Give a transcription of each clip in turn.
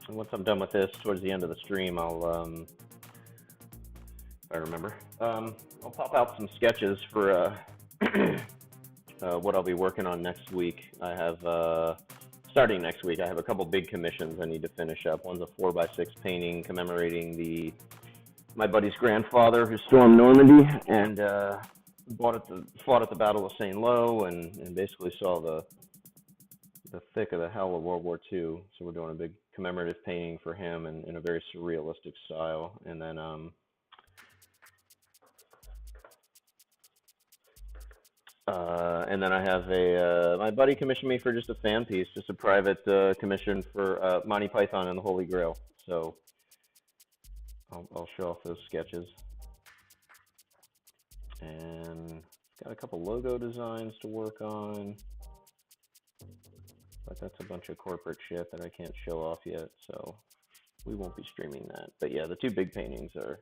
And once I'm done with this, towards the end of the stream, if I remember, I'll pop out some sketches for what I'll be working on next week. I have, starting next week, I have a couple big commissions I need to finish up. One's a 4x6 painting commemorating my buddy's grandfather who stormed Normandy and fought at the Battle of St. Lo and basically saw the thick of the hell of World War II. So we're doing a big commemorative painting for him in a very surrealistic style. And then I have my buddy commissioned me for just a fan piece, just a private commission for Monty Python and the Holy Grail. So I'll show off those sketches. And got a couple logo designs to work on, but that's a bunch of corporate shit that I can't show off yet, so we won't be streaming that. But yeah, the two big paintings are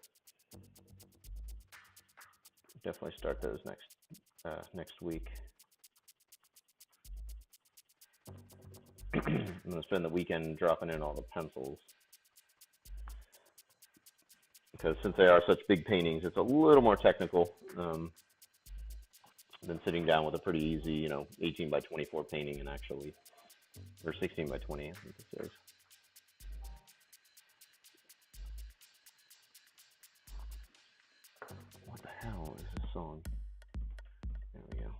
definitely start those next week. I'm gonna spend the weekend dropping in all the pencils, because since they are such big paintings, it's a little more technical than sitting down with a pretty easy, 18 by 24 painting, and actually, or 16 by 20, I think this is. What the hell is this song? There we go.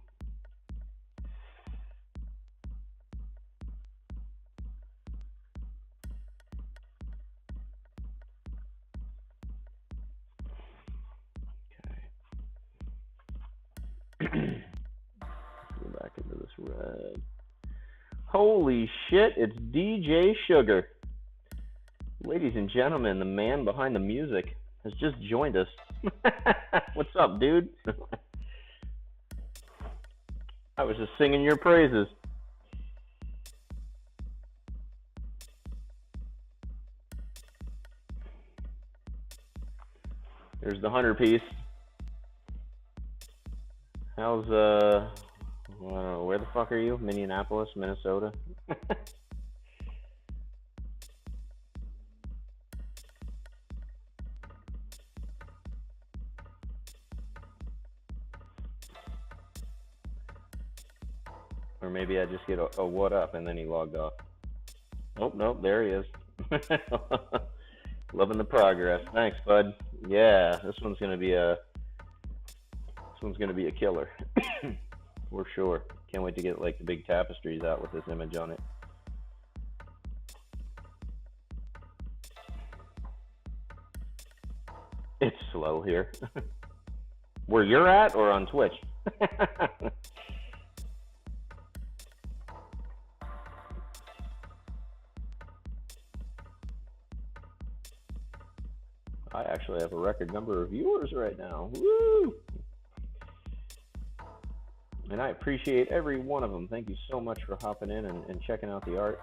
Go back into this red. Holy shit, it's DJ Sugar. Ladies and gentlemen, the man behind the music has just joined us. What's up, dude? I was just singing your praises. There's the 100 piece. How's, I don't know, where the fuck are you? Minneapolis, Minnesota? Or maybe I just get a what up and then he logged off. Oh, nope, there he is. Loving the progress. Thanks, bud. Yeah, this one's gonna be a killer. For sure. Can't wait to get like the big tapestries out with this image on it. It's slow here. Where you're at or on Twitch? I actually have a record number of viewers right now. Woo! And I appreciate every one of them. Thank you so much for hopping in and checking out the art.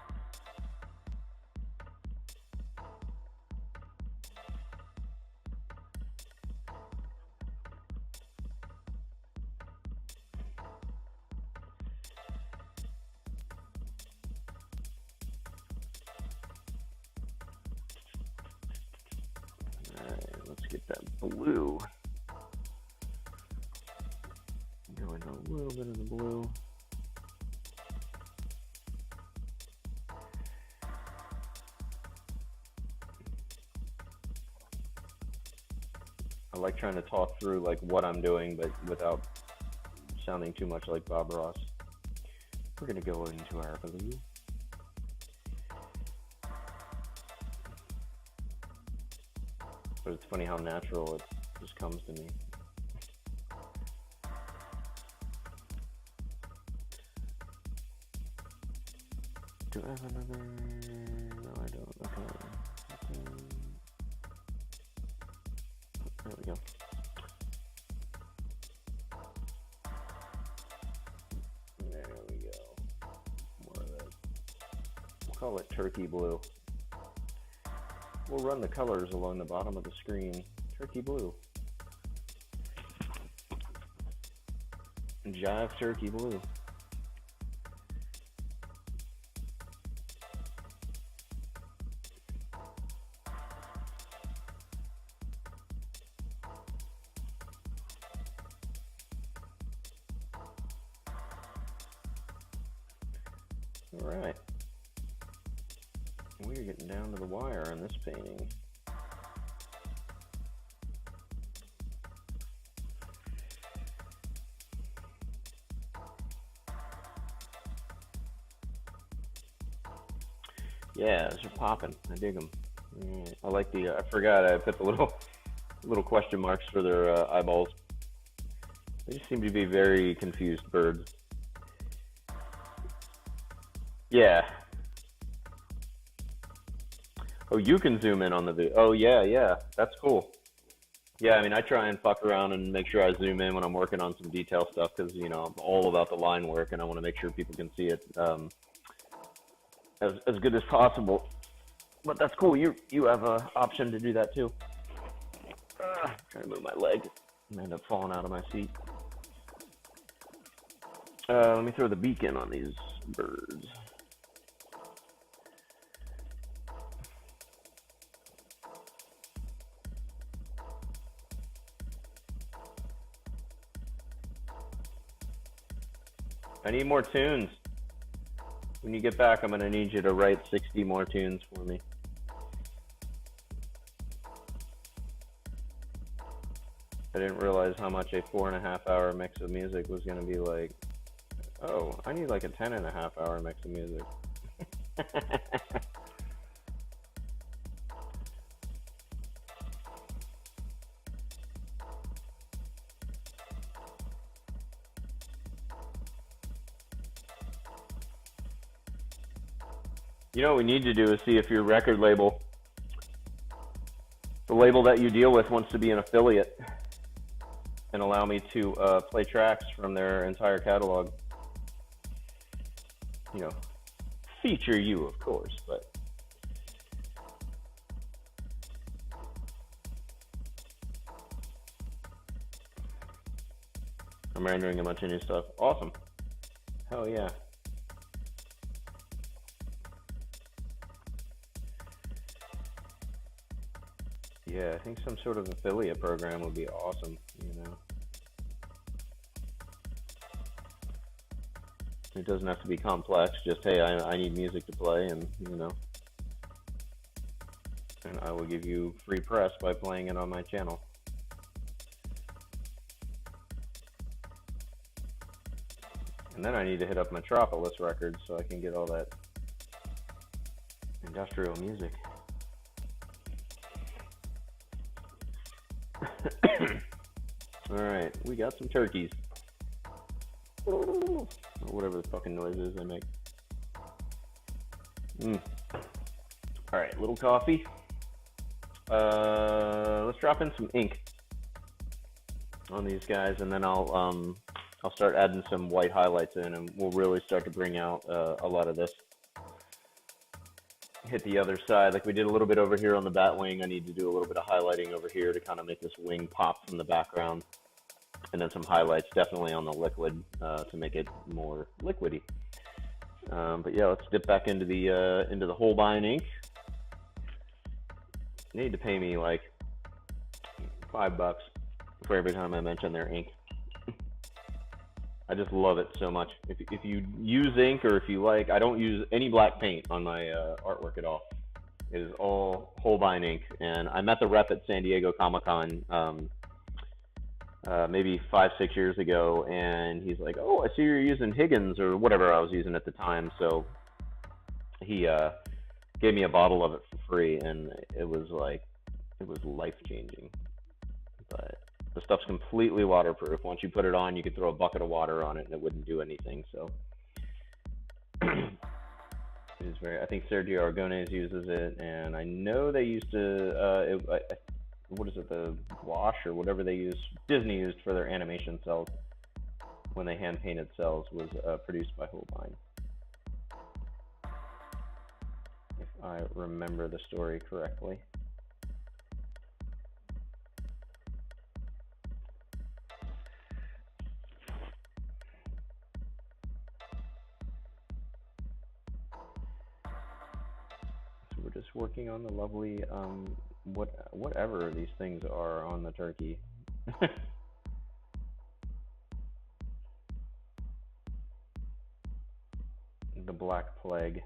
All right, let's get that blue. Go into a little bit of the blue. I like trying to talk through like what I'm doing, but without sounding too much like Bob Ross. We're gonna go into our blue. But it's funny how natural it just comes to me. Do I have another? No, I don't. Okay. There we go. There we go. More of that. We'll call it turkey blue. We'll run the colors along the bottom of the screen. Turkey blue. Jive turkey blue. All right. We're getting down to the wire on this painting. Yeah, those are popping. I dig them. I like the. I forgot I put the little question marks for their eyeballs. They just seem to be very confused birds. Yeah. Oh, you can zoom in on the video. Oh, yeah. That's cool. Yeah, I mean, I try and fuck around and make sure I zoom in when I'm working on some detail stuff because, you know, I'm all about the line work and I want to make sure people can see it as good as possible. But that's cool. You have an option to do that too. Trying to move my leg. I end up falling out of my seat. Let me throw the beacon on these birds. I need more tunes. When you get back, I'm going to need you to write 60 more tunes for me. I didn't realize how much a 4.5-hour mix of music was going to be like. Oh, I need like a 10.5-hour mix of music. You know what we need to do is see if your record label, the label that you deal with, wants to be an affiliate and allow me to play tracks from their entire catalog. You know, feature you, of course, but I'm rendering a bunch of new stuff. Awesome. Hell yeah. Yeah, I think some sort of affiliate program would be awesome, you know. It doesn't have to be complex, just, hey, I need music to play, and, you know, and I will give you free press by playing it on my channel. And then I need to hit up Metropolis Records so I can get all that industrial music. Alright, we got some turkeys. Or whatever the fucking noises they make. Alright, little coffee. Let's drop in some ink on these guys, and then I'll start adding some white highlights in, and we'll really start to bring out a lot of this. Hit the other side, like we did a little bit over here on the bat wing. I need to do a little bit of highlighting over here to kind of make this wing pop from the background, and then some highlights definitely on the liquid to make it more liquidy. But yeah, let's dip back into the Holbein ink. They need to pay me like $5 for every time I mention their ink. I just love it so much. If you use ink, or if you like, I don't use any black paint on my artwork at all. It is all Holbein ink. And I met the rep at San Diego Comic-Con maybe 5-6 years ago, and he's like, "Oh, I see you're using Higgins," or whatever I was using at the time. So he gave me a bottle of it for free, and it was life-changing. But the stuff's completely waterproof. Once you put it on, you could throw a bucket of water on it and it wouldn't do anything. So it is very. I think Sergio Aragonés uses it, and I know they used to. What is it? The wash or whatever they use. Disney used for their animation cells when they hand painted cells was produced by Holbein. If I remember the story correctly. We're just working on the lovely, whatever these things are on the turkey. the Black Plague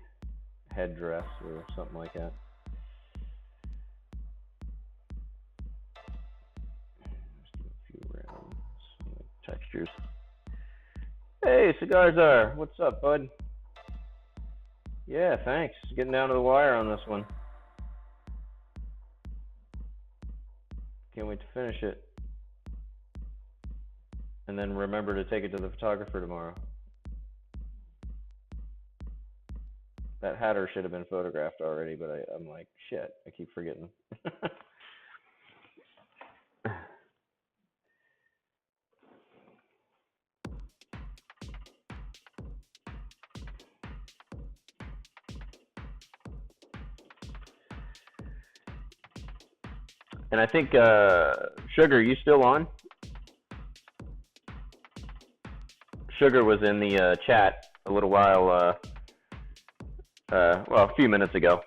headdress or something like that. Just do a few random textures. Hey, Cigar Czar, what's up, bud? Yeah, thanks. Getting down to the wire on this one. Can't wait to finish it. And then remember to take it to the photographer tomorrow. That hatter should have been photographed already, but I'm like, shit, I keep forgetting. And I think, Sugar, you still on? Sugar was in the chat a little while, well, a few minutes ago.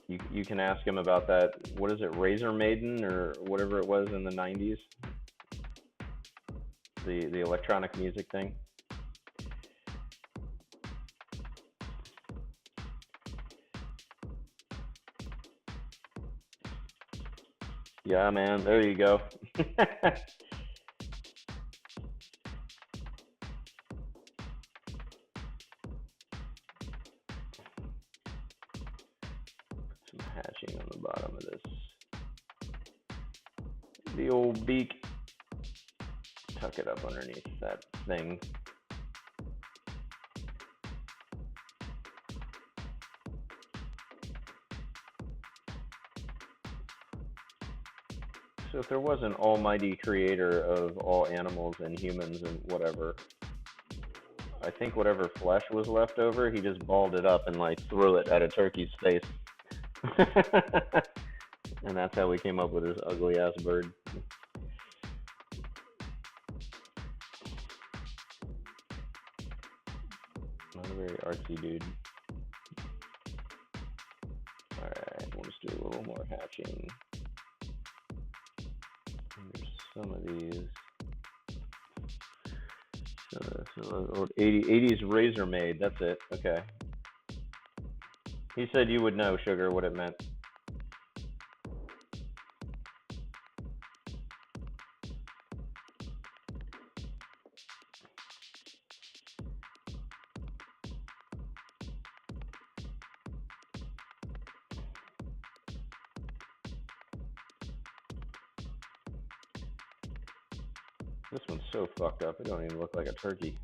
You can ask him about that, what is it, Razor Maiden or whatever it was in the 90s? The electronic music thing. Yeah, man, there you go. Some hatching on the bottom of this. The old beak. Tuck it up underneath that thing. So if there was an almighty creator of all animals and humans and whatever, I think whatever flesh was left over, he just balled it up and like threw it at a turkey's face. And that's how we came up with this ugly ass bird. Not a very artsy dude. Alright, we'll just do a little more hatching. There's some of these. So 80s Razor Maid, that's it. Okay. He said you would know, Sugar, what it meant. This one's so fucked up, it don't even look like a turkey.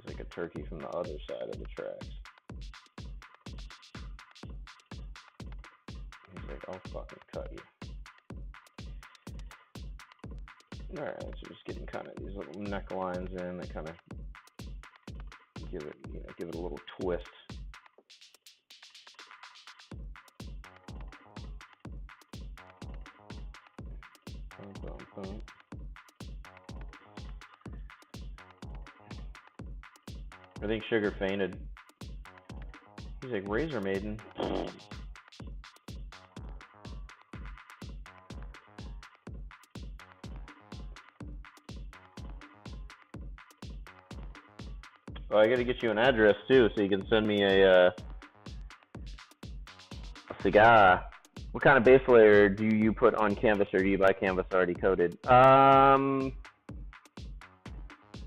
Like a turkey from the other side of the tracks. He's like, I'll fucking cut you. Alright, so just getting kind of these little necklines in that kind of give it, give it a little twist. Boom, boom, boom. I think Sugar fainted. He's like, Razor Maiden. Well, I gotta get you an address too, so you can send me a cigar. What kind of base layer do you put on canvas, or do you buy canvas already coated?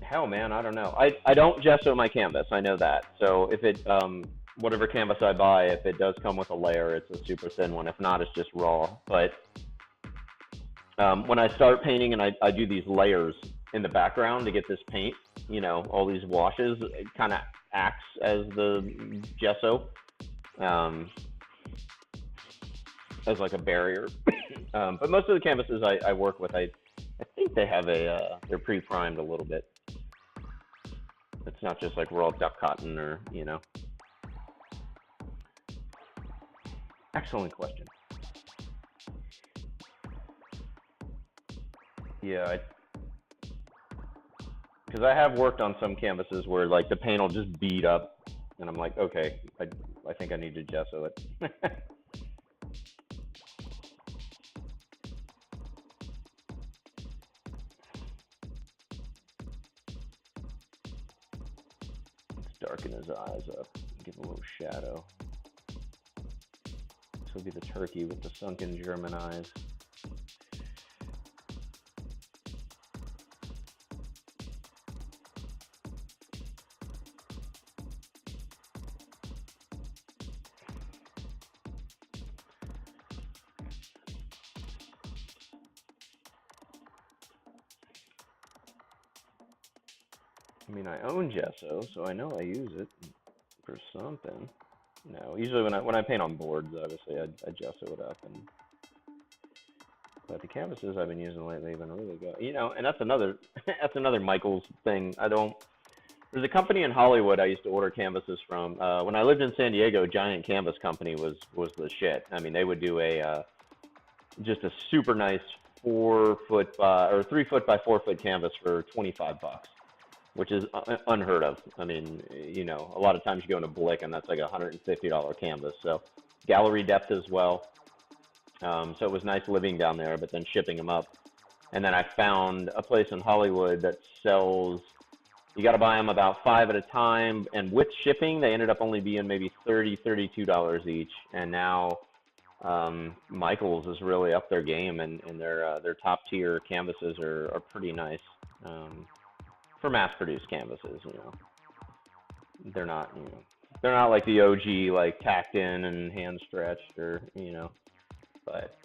Hell, man, I don't know. I don't gesso my canvas. I know that. So if it, whatever canvas I buy, if it does come with a layer, it's a super thin one. If not, it's just raw. But when I start painting and I do these layers in the background to get this paint, all these washes, it kind of acts as the gesso, as like a barrier. But most of the canvases I work with, I think they have they're pre-primed a little bit. It's not just like raw duck cotton or, excellent question. Yeah, because I have worked on some canvases where like the paint will just bead up, and I'm like, okay, I think I need to gesso it. Let's darken his eyes up, give him a little shadow. This will be the turkey with the sunken German eyes. I mean, I own gesso, so I know I use it for something. No, usually when I paint on boards, obviously I gesso it up, but the canvases I've been using lately have been really good. You know, and that's another that's another Michael's thing. There's a company in Hollywood I used to order canvases from. When I lived in San Diego, Giant Canvas Company was the shit. I mean, they would do just a super nice 4-foot or 3-foot by 4-foot canvas for $25, which is unheard of. I mean, you know, a lot of times you go into Blick and that's like a $150 canvas. So gallery depth as well. So it was nice living down there, but then shipping them up. And then I found a place in Hollywood that sells, you got to buy them about 5 at a time. And with shipping, they ended up only being maybe $30, $32 each. And now Michael's is really up their game, and their top tier canvases are pretty nice. For mass-produced canvases, you know, they're not like the OG, like tacked in and hand stretched, or you know, but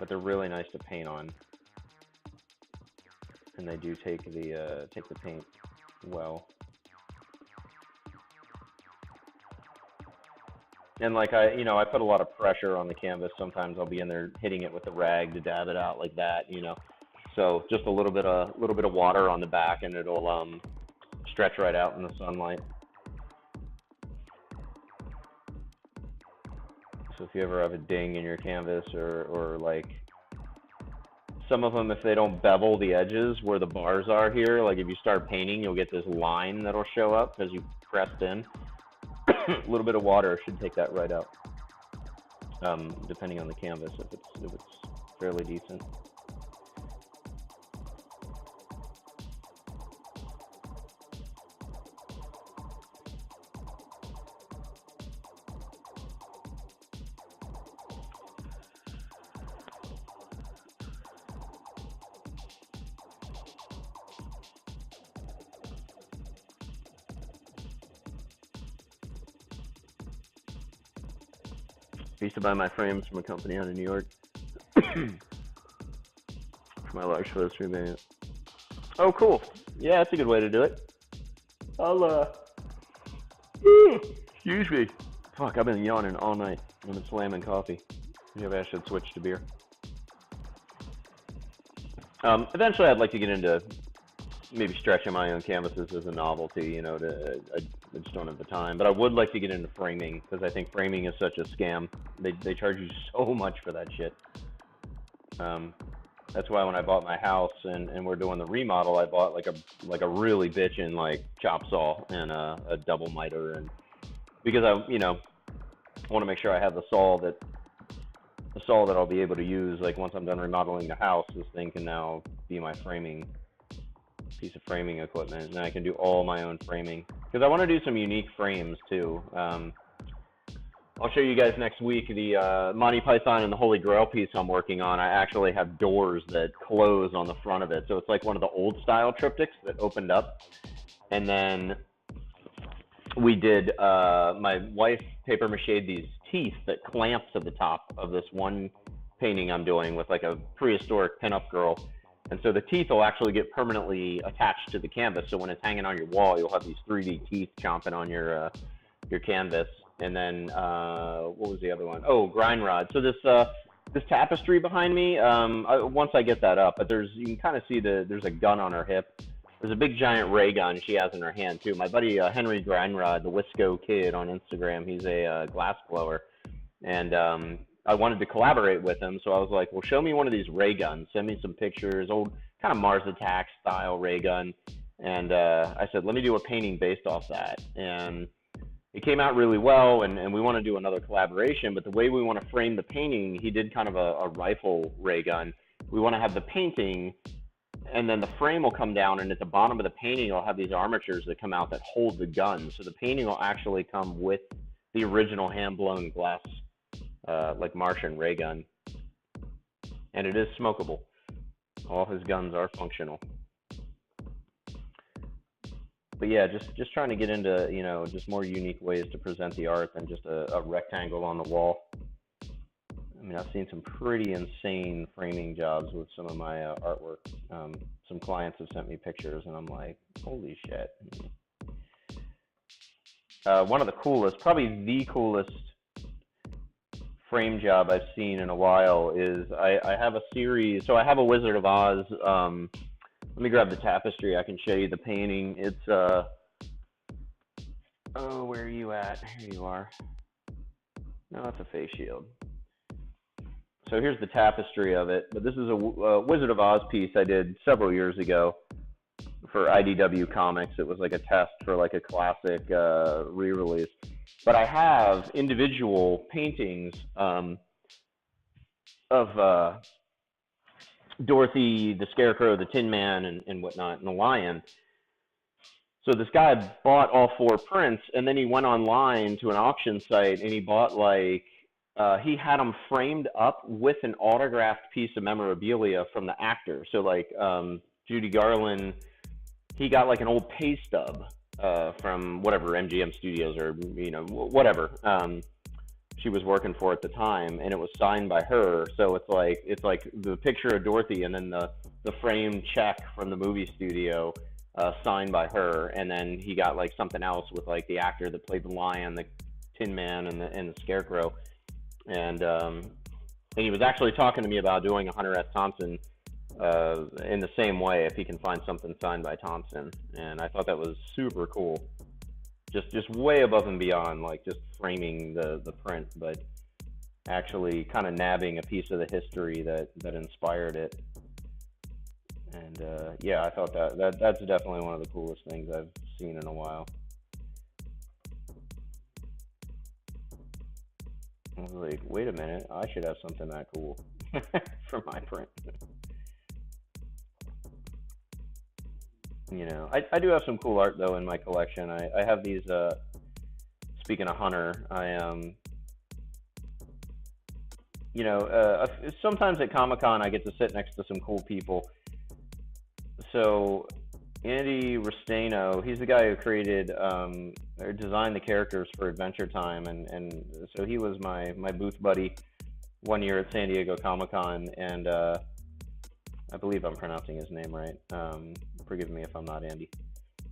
they're really nice to paint on, and they do take the paint well. And like I put a lot of pressure on the canvas. Sometimes I'll be in there hitting it with the rag to dab it out like that, you know. So just a little bit of water on the back, and it'll stretch right out in the sunlight. So if you ever have a ding in your canvas, or like some of them, if they don't bevel the edges where the bars are here, like if you start painting, you'll get this line that'll show up as you pressed in. A little bit of water should take that right out, depending on the canvas, if it's fairly decent. I used to buy my frames from a company out of New York for my large photo stream event. Oh, cool. Yeah, that's a good way to do it. Excuse me. Fuck, I've been yawning all night. I've been slamming coffee. Maybe I should switch to beer. Eventually, I'd like to get into maybe stretching my own canvases as a novelty, you know, I just don't have the time. But I would like to get into framing, because I think framing is such a scam. They charge you so much for that shit. That's why when I bought my house and we're doing the remodel, I bought like a really bitchin' like chop saw and a double miter, and because I want to make sure I have the saw that I'll be able to use. Like once I'm done remodeling the house, this thing can now be my piece of framing equipment, and I can do all my own framing, because I want to do some unique frames too. I'll show you guys next week the Monty Python and the Holy Grail piece I'm working on. I actually have doors that close on the front of it, so it's like one of the old style triptychs that opened up. And then we did, my wife paper mache'd these teeth that clamp to the top of this one painting I'm doing with like a prehistoric pinup girl. And so the teeth will actually get permanently attached to the canvas. So when it's hanging on your wall, you'll have these 3D teeth chomping on your canvas. And then what was the other one? Oh, grind rod. So this tapestry behind me, once I get that up, but you can kind of see there's a gun on her hip. There's a big giant ray gun she has in her hand too. My buddy Henry Grindrod, the Wisco Kid on Instagram, he's a glass blower. And I wanted to collaborate with him, so I was like, well, show me one of these ray guns. Send me some pictures, old kind of Mars Attack style ray gun. And I said, let me do a painting based off that. And it came out really well, and we want to do another collaboration. But the way we want to frame the painting, he did kind of a rifle ray gun. We want to have the painting, and then the frame will come down, and at the bottom of the painting, you'll have these armatures that come out that hold the gun. So the painting will actually come with the original hand-blown glass, like Martian ray gun. And it is smokable. All his guns are functional. But yeah, just trying to get into, just more unique ways to present the art than just a rectangle on the wall. I mean, I've seen some pretty insane framing jobs with some of my artwork. Some clients have sent me pictures, and I'm like, holy shit. One of the coolest, probably the coolest frame job I've seen in a while is I have a series. So I have a Wizard of Oz. Let me grab the tapestry. I can show you the painting. It's oh, where are you at? Here you are. No, that's a face shield. So here's the tapestry of it. But this is a Wizard of Oz piece I did several years ago for IDW Comics. It was like a test for like a classic re-release. But I have individual paintings of Dorothy, the Scarecrow, the Tin Man, and whatnot, and the Lion. So this guy bought all 4 prints, and then he went online to an auction site, and he bought like, he had them framed up with an autographed piece of memorabilia from the actor. So like Judy Garland, he got like an old pay stub from whatever MGM Studios or whatever she was working for at the time, and it was signed by her. So it's like the picture of Dorothy and then the framed check from the movie studio signed by her, and then he got like something else with like the actor that played the Lion, the Tin Man, and the Scarecrow. And he was actually talking to me about doing a Hunter S. Thompson in the same way if he can find something signed by Thompson. And I thought that was super cool. Just way above and beyond like just framing the print, but actually kind of nabbing a piece of the history that inspired it. And yeah, I thought that's definitely one of the coolest things I've seen in a while. I was like, wait a minute, I should have something that cool for my print. I do have some cool art though in my collection. I have these, speaking of Hunter, sometimes at Comic-Con I get to sit next to some cool people. So Andy Restaino, he's the guy who created or designed the characters for Adventure Time, and so he was my booth buddy one year at San Diego Comic-Con, and I believe I'm pronouncing his name right. Forgive me if I'm not, Andy.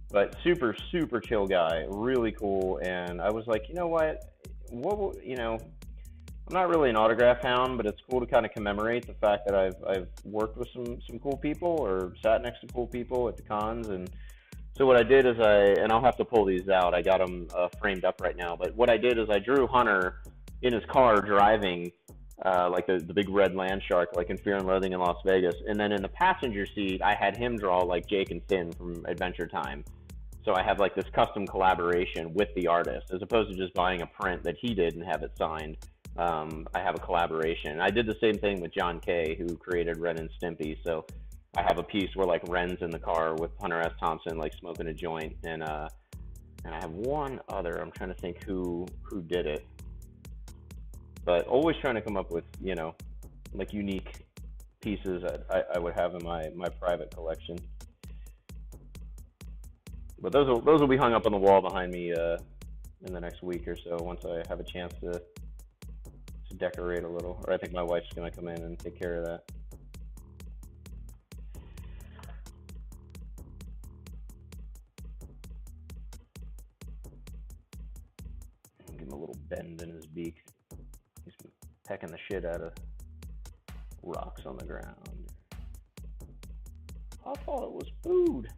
But super, super chill guy, really cool. And I was like, you know what? I'm not really an autograph hound, but it's cool to kind of commemorate the fact that I've worked with some cool people or sat next to cool people at the cons. And so what I did is and I'll have to pull these out. I got them framed up right now. But what I did is I drew Hunter in his car driving like the big red land shark, like in Fear and Loathing in Las Vegas. And then in the passenger seat, I had him draw like Jake and Finn from Adventure Time. So I have like this custom collaboration with the artist, as opposed to just buying a print that he did and have it signed. I have a collaboration. I did the same thing with John Kay, who created Ren and Stimpy. So I have a piece where like Ren's in the car with Hunter S. Thompson, like smoking a joint. And I have one other, I'm trying to think who did it. But always trying to come up with, like unique pieces that I would have in my private collection. But those will be hung up on the wall behind me in the next week or so, once I have a chance to decorate a little. Or I think my wife's going to come in and take care of that. Give him a little bend in his beak. He's been pecking the shit out of rocks on the ground. I thought it was food.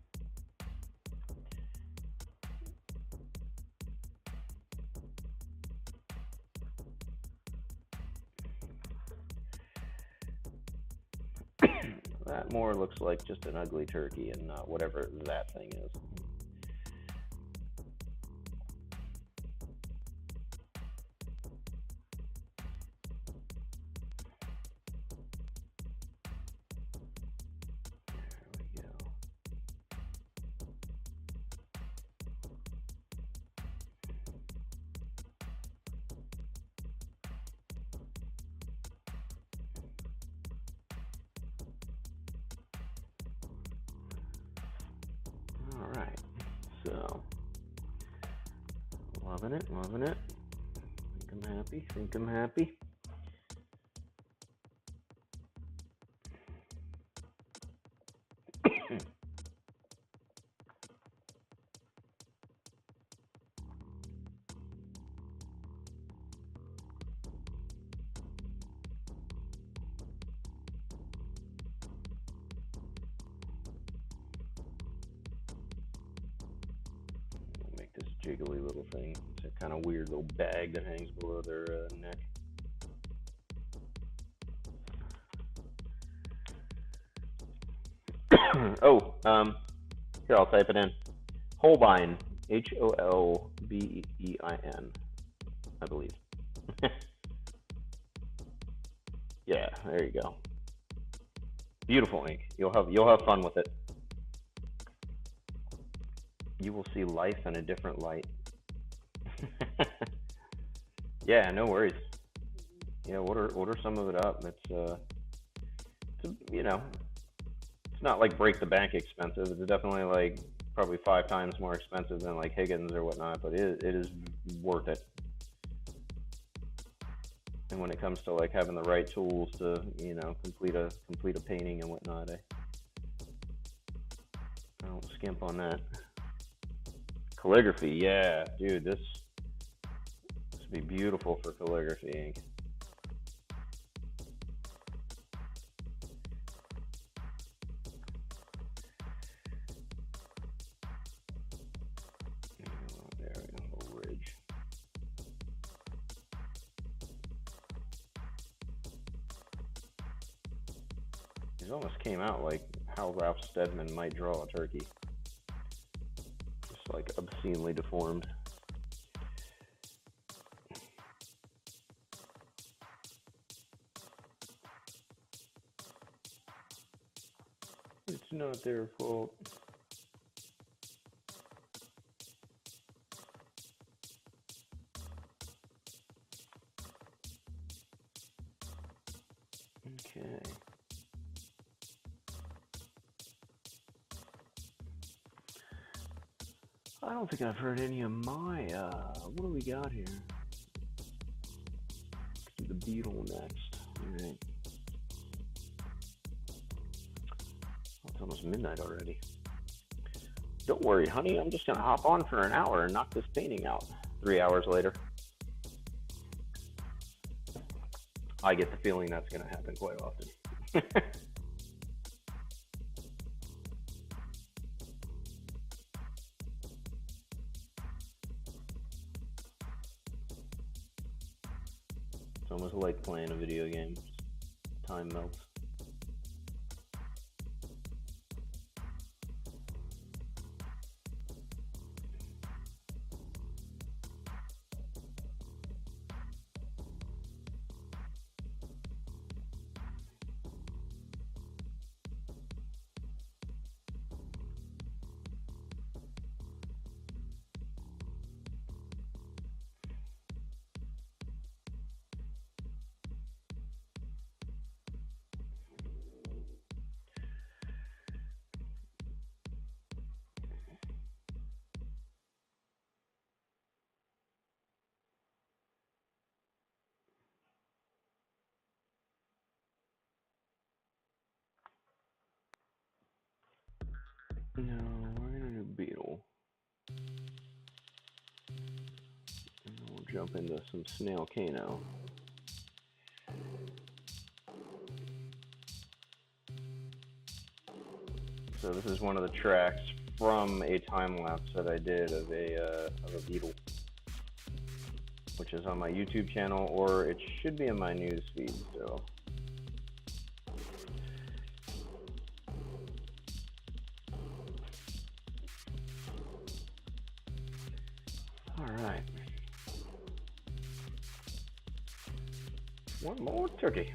that more looks like just an ugly turkey and not whatever that thing is. Alright, so, loving it, loving it. Think I'm happy. Make this jiggly little thing. It's a kind of weird little bag that hangs below their neck. Oh, here, I'll type it in. Holbein, Holbein, I believe. Yeah, there you go. Beautiful ink. You'll have fun with it. You will see life in a different light. Yeah, no worries. Yeah, order some of it up. It's it's not like break the bank expensive. It's definitely like probably 5 times more expensive than like Higgins or whatnot, but it is worth it. And when it comes to like having the right tools to complete a painting and whatnot, I don't skimp on that. Calligraphy, yeah, dude, this would be beautiful for calligraphy ink. There we go, a little ridge. These almost came out like how Ralph Steadman might draw a turkey. Just like obscenely deformed. It's not their fault. Okay. I don't think I've heard any of my, what do we got here? Let's do the beetle next. Alright. Oh, it's almost midnight already. Don't worry, honey, I'm just gonna hop on for an hour and knock this painting out. 3 hours later. I get the feeling that's gonna happen quite often. It's almost like playing a video game. Time melts. No, we're gonna do beetle. And we'll jump into some snail cano. So this is one of the tracks from a time lapse that I did of a beetle, which is on my YouTube channel, or it should be in my news feed still. All right. One more turkey.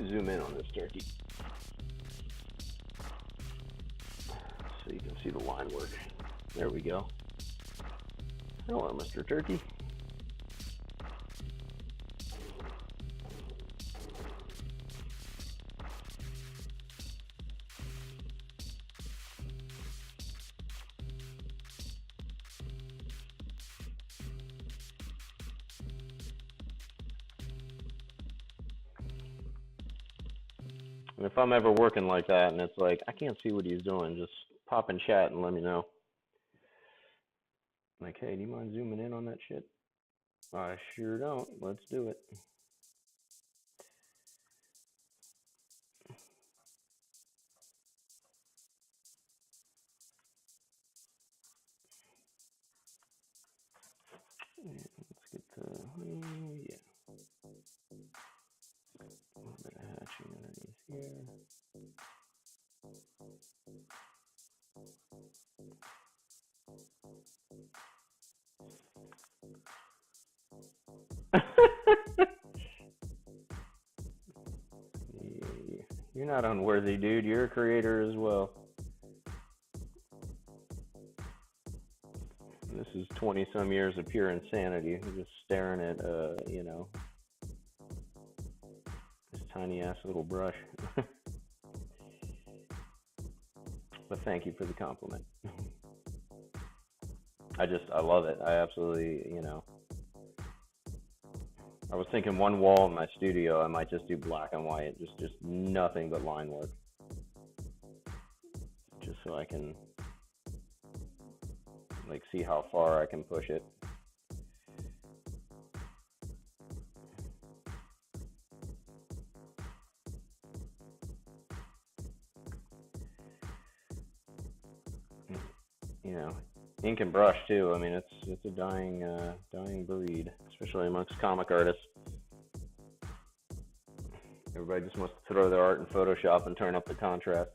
Zoom in on this turkey so you can see the line work. There we go. Hello, Mr. Turkey. And if I'm ever working like that and it's like, I can't see what he's doing, just pop in chat and let me know. Like, hey, do you mind zooming in on that shit? I sure don't. Let's do it. Let's get the, yeah. A little bit of hatching underneath here. You're not unworthy, dude. You're a creator as well. This is 20-some years of pure insanity. We're just staring at, this tiny-ass little brush. But thank you for the compliment. I love it. I absolutely, I was thinking one wall in my studio, I might just do black and white, just nothing but line work. Just so I can, see how far I can push it. Ink and brush too. I mean, it's a dying breed, especially amongst comic artists. Everybody just wants to throw their art in Photoshop and turn up the contrast.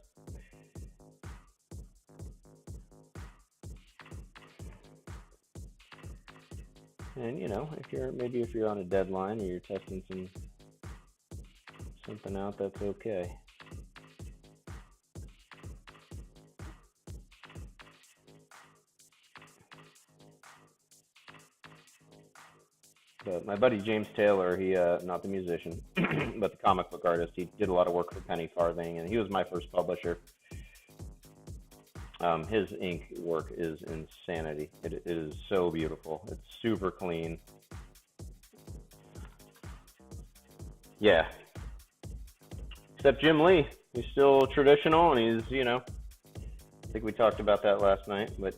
And if you're on a deadline or you're testing something out, that's okay. But my buddy James Taylor, he not the musician, but the comic book artist, he did a lot of work for Penny Farthing, and he was my first publisher. His ink work is insanity. It is so beautiful. It's super clean. Yeah. Except Jim Lee, he's still traditional, and he's, I think we talked about that last night, but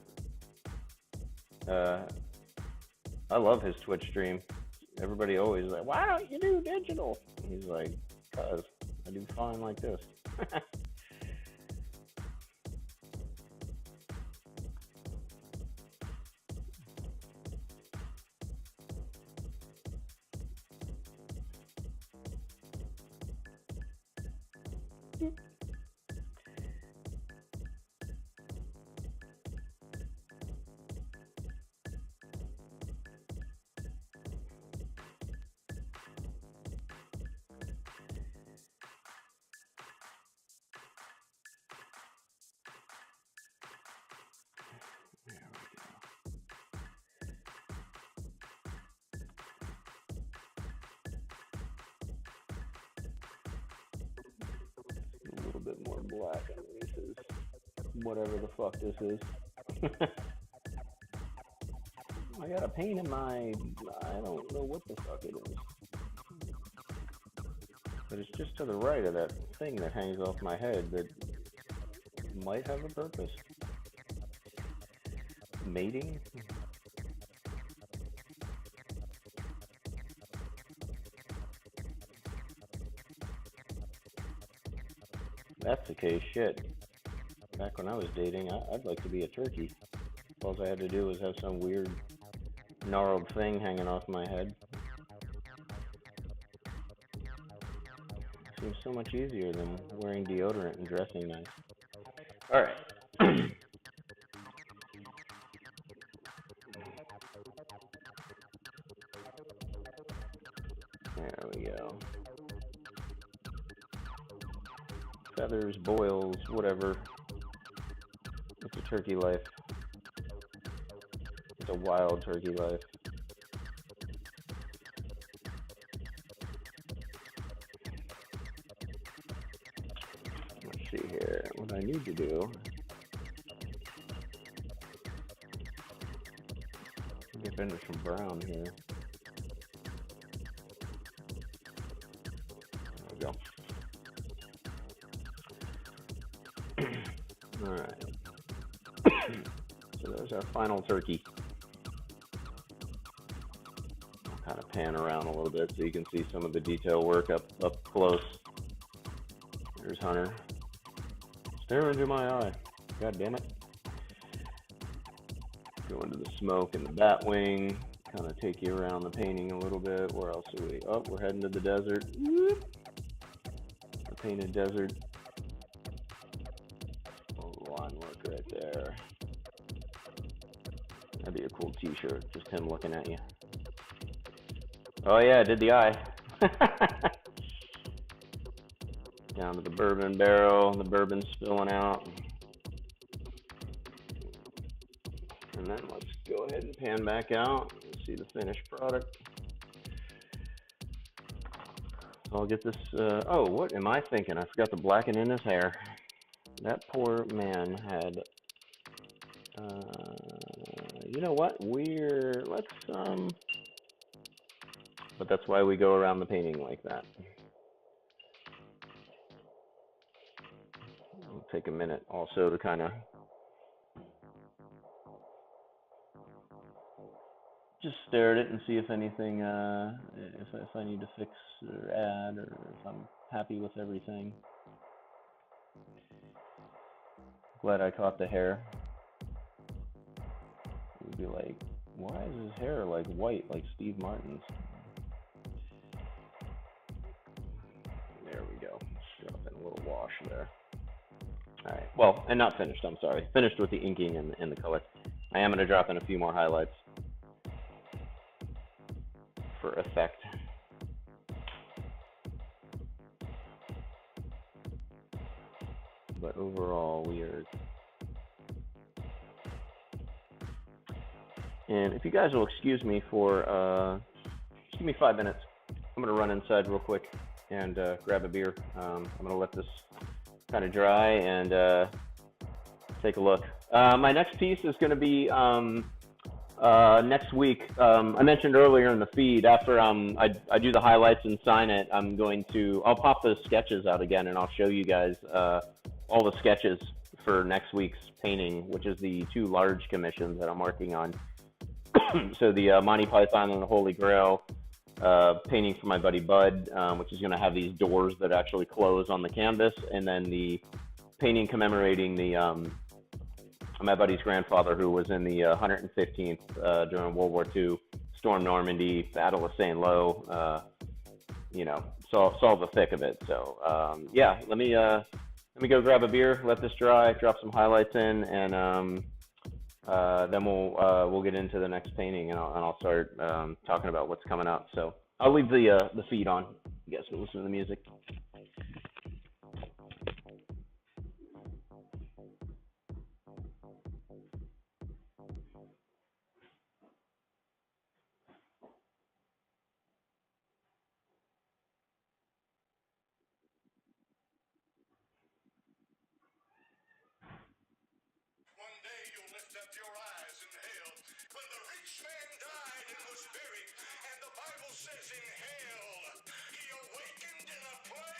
I love his Twitch stream. Everybody always like, why don't you do digital? And he's like, because I do fine like this. A little bit more black underneath his whatever the fuck this is. I got a pain in my, I don't know what the fuck it is. But it's just to the right of that thing that hangs off my head that might have a purpose. Mating? That's the case, shit. Back when I was dating, I'd like to be a turkey. All I had to do was have some weird gnarled thing hanging off my head. Seems so much easier than wearing deodorant and dressing nice. Alright. There we go. Feathers, boils, whatever. It's a turkey life. It's a wild turkey life. Let's see here. What I need to do. Get into some brown here. There we go. Alright. So there's our final turkey. I'll kind of pan around a little bit so you can see some of the detail work up close. There's Hunter. Stare into my eye. God damn it. Go into the smoke and the bat wing. Kind of take you around the painting a little bit. Where else are we? Oh, we're heading to the desert. Whoop. The painted desert. Line work right there. That'd be a cool t-shirt, just him looking at you. Oh yeah, I did the eye. Down to the bourbon barrel, the bourbon spilling out. And then let's go ahead and pan back out and see the finished product. So I'll get this, oh, what am I thinking? I forgot to blacken in his hair. That poor man had, you know what, let's, but that's why we go around the painting like that. It'll take a minute also to kind of just stare at it and see if anything, if I need to fix or add, or if I'm happy with everything. Glad I caught the hair. It would be like, why is his hair like white, like Steve Martin's? There we go. Drop in a little wash there. All right. Well, and not finished. I'm sorry. Finished with the inking and the color. I am going to drop in a few more highlights for effect. But overall, we are. And if you guys will excuse me for, just give me 5 minutes. I'm going to run inside real quick and grab a beer. I'm going to let this kind of dry and take a look. My next piece is going to be next week. I mentioned earlier in the feed, after I do the highlights and sign it, I'll pop those sketches out again and I'll show you guys all the sketches for next week's painting, which is the 2 large commissions that I'm working on. So the Monty Python and the Holy Grail painting for my buddy Bud, which is going to have these doors that actually close on the canvas, and then the painting commemorating the my buddy's grandfather, who was in the 115th during World War II, stormed Normandy, Battle of St. Lo, you know, saw the thick of it. So yeah, let me go grab a beer, let this dry, drop some highlights in, and then we'll get into the next painting, and I'll start talking about what's coming up. So I'll leave the feed on. You guys can listen to the music. Says in hell, he awakened in a place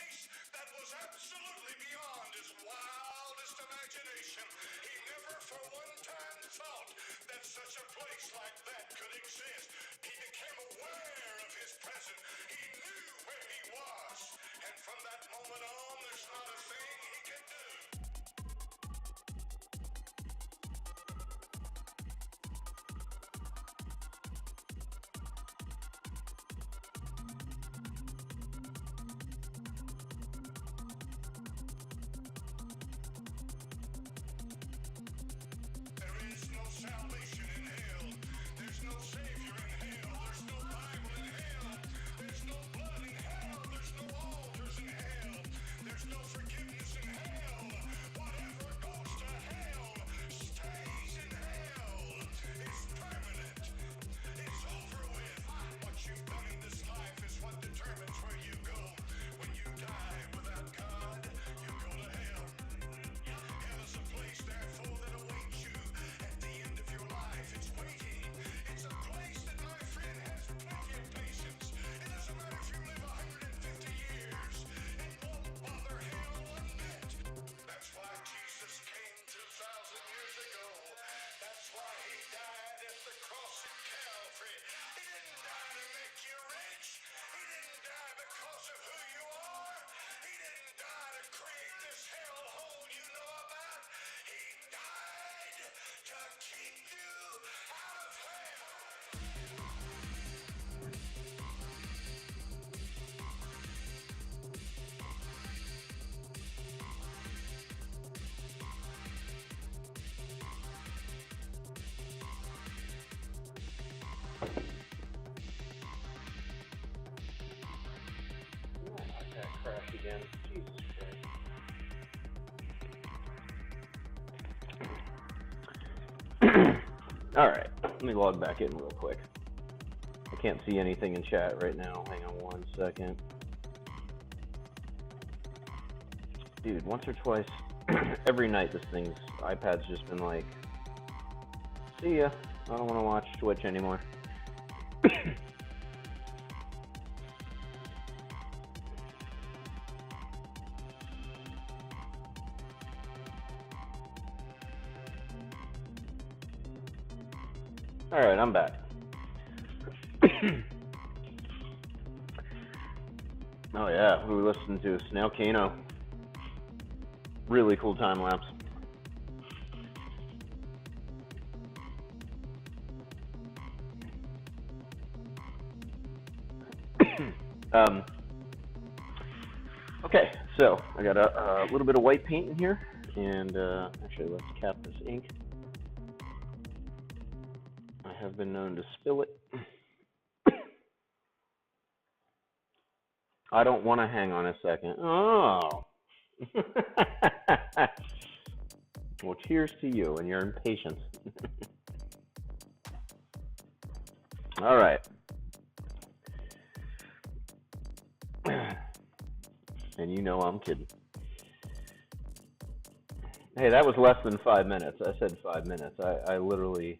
never one time thought that such a place like that could exist. He became aware of his presence. He knew where he was. And from that moment on, there's not a thing he can do. There is no salvation in hell. There's no Savior in hell. There's no Bible in hell. There's no blood in hell. There's no altars in hell. There's no forgiveness in hell. Whatever goes to hell stays in hell. It's permanent. It's over with. What you've done in this life is what determines where you go. When you die without God, you go to hell. Hell is a place, therefore, that awaits you at the end of your life. It's waiting. It's a place that, my friend, has plenty of patience. It doesn't matter if you live 150 years. It won't bother hell one bit. That's why Jesus came 2,000 years ago. That's why he died at the cross of Calvary. He didn't die to make you rich. He didn't die because of who you are. He didn't die to create this hellhole you know about. He died to keep you out of hell. That crash again. Jesus Christ. All right, let me log back in real quick. I can't see anything in chat right now. Hang on one second. Dude, once or twice every night this thing's iPad's just been like, see ya, I don't want to watch Twitch anymore. All right, I'm back. Oh yeah, we listened to Snail Kano. Really cool time lapse. Okay, so I got a little bit of white paint in here, and actually let's cap this ink. I have been known to spill it. I don't want to hang on a second. Oh. Well, cheers to you and your impatience. All right. And you know I'm kidding. Hey, that was less than 5 minutes. I said 5 minutes. I literally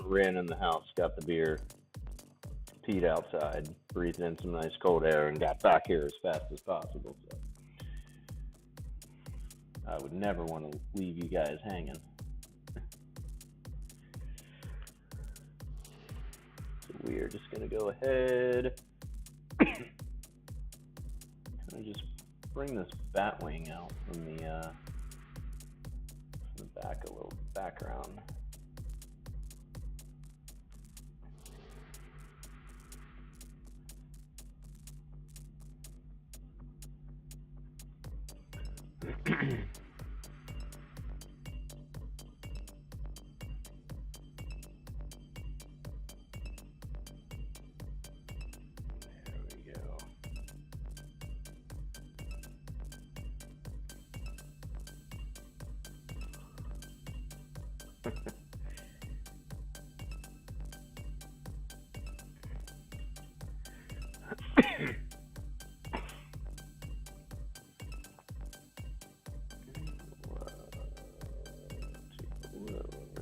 ran in the house, got the beer, peed outside, breathed in some nice cold air, and got back here as fast as possible. So I would never want to leave you guys hanging. So we are just going to go ahead and just bring this bat wing out from the back, a little background.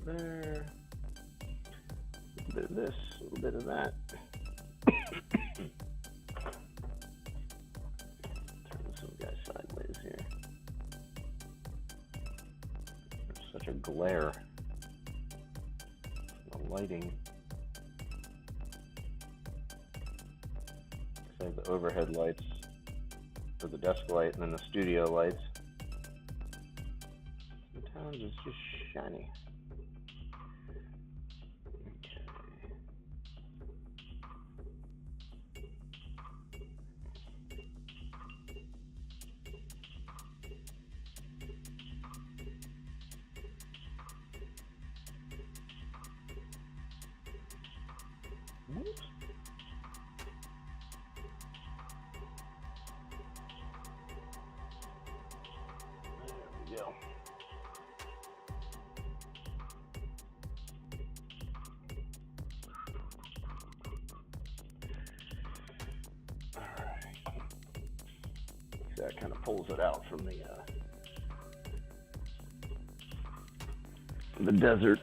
There. A little bit of this, a little bit of that. Turn this little guy sideways here. such a glare. The lighting. I have the overhead lights for the desk light and then the studio lights. Sometimes it's just shiny. Oops. There we go. All right. That kind of pulls it out from the desert.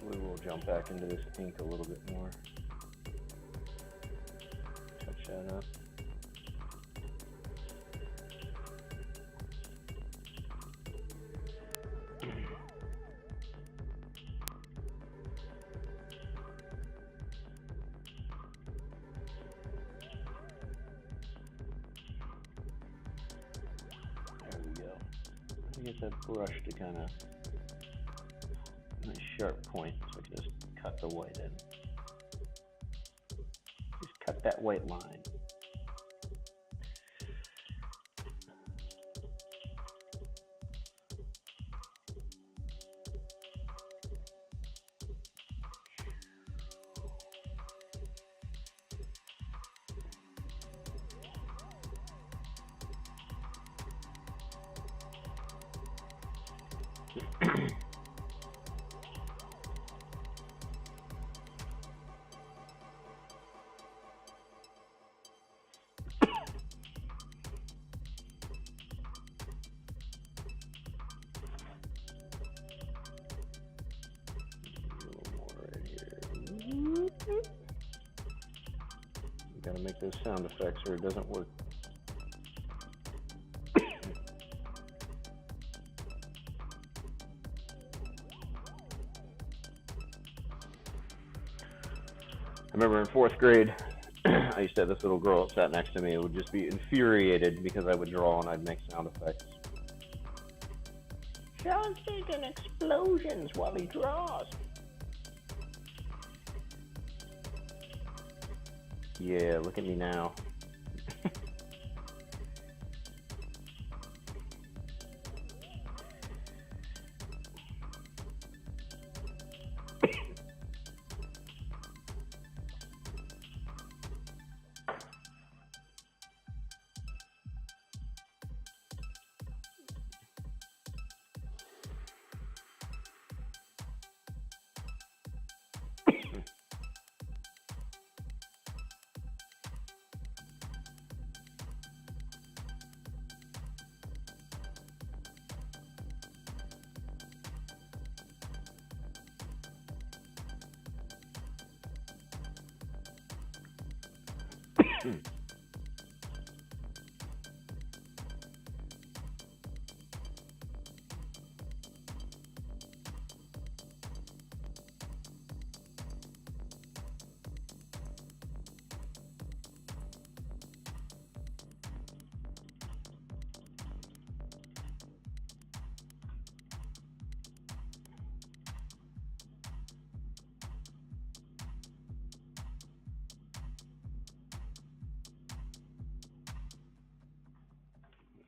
We'll jump back into this ink a little bit more. Touch that up. There we go. Let me get that brush to kind of nice sharp point, so I can just cut the white in. Just cut that white line. Gotta make those sound effects or it doesn't work. I remember in 4th grade, I used to have this little girl that sat next to me who would just be infuriated because I would draw and I'd make sound effects. Sean's making explosions while he draws. Yeah, look at me now.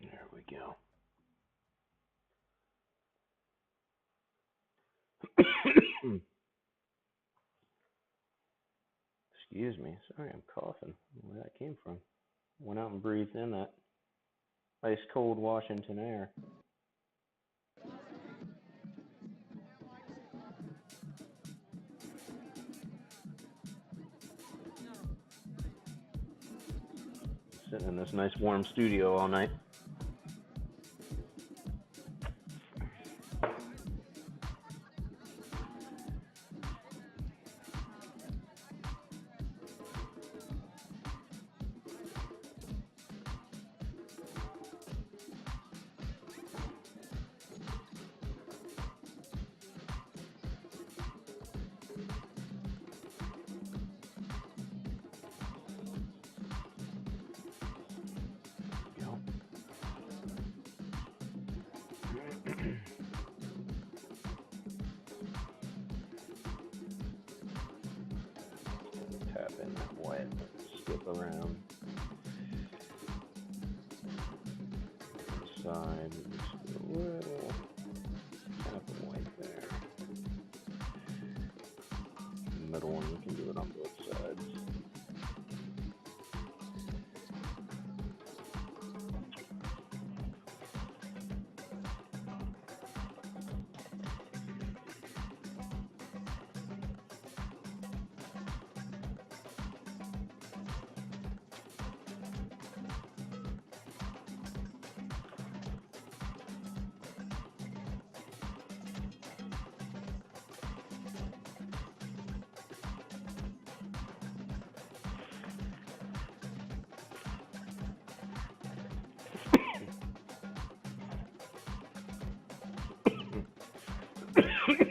There we go. Excuse me. Sorry, I'm coughing. Where that came from. Went out and breathed in that ice cold Washington air. Sitting in this nice warm studio all night. skip around. Side, just a little half a white there. Middle one, we can do it on both sides.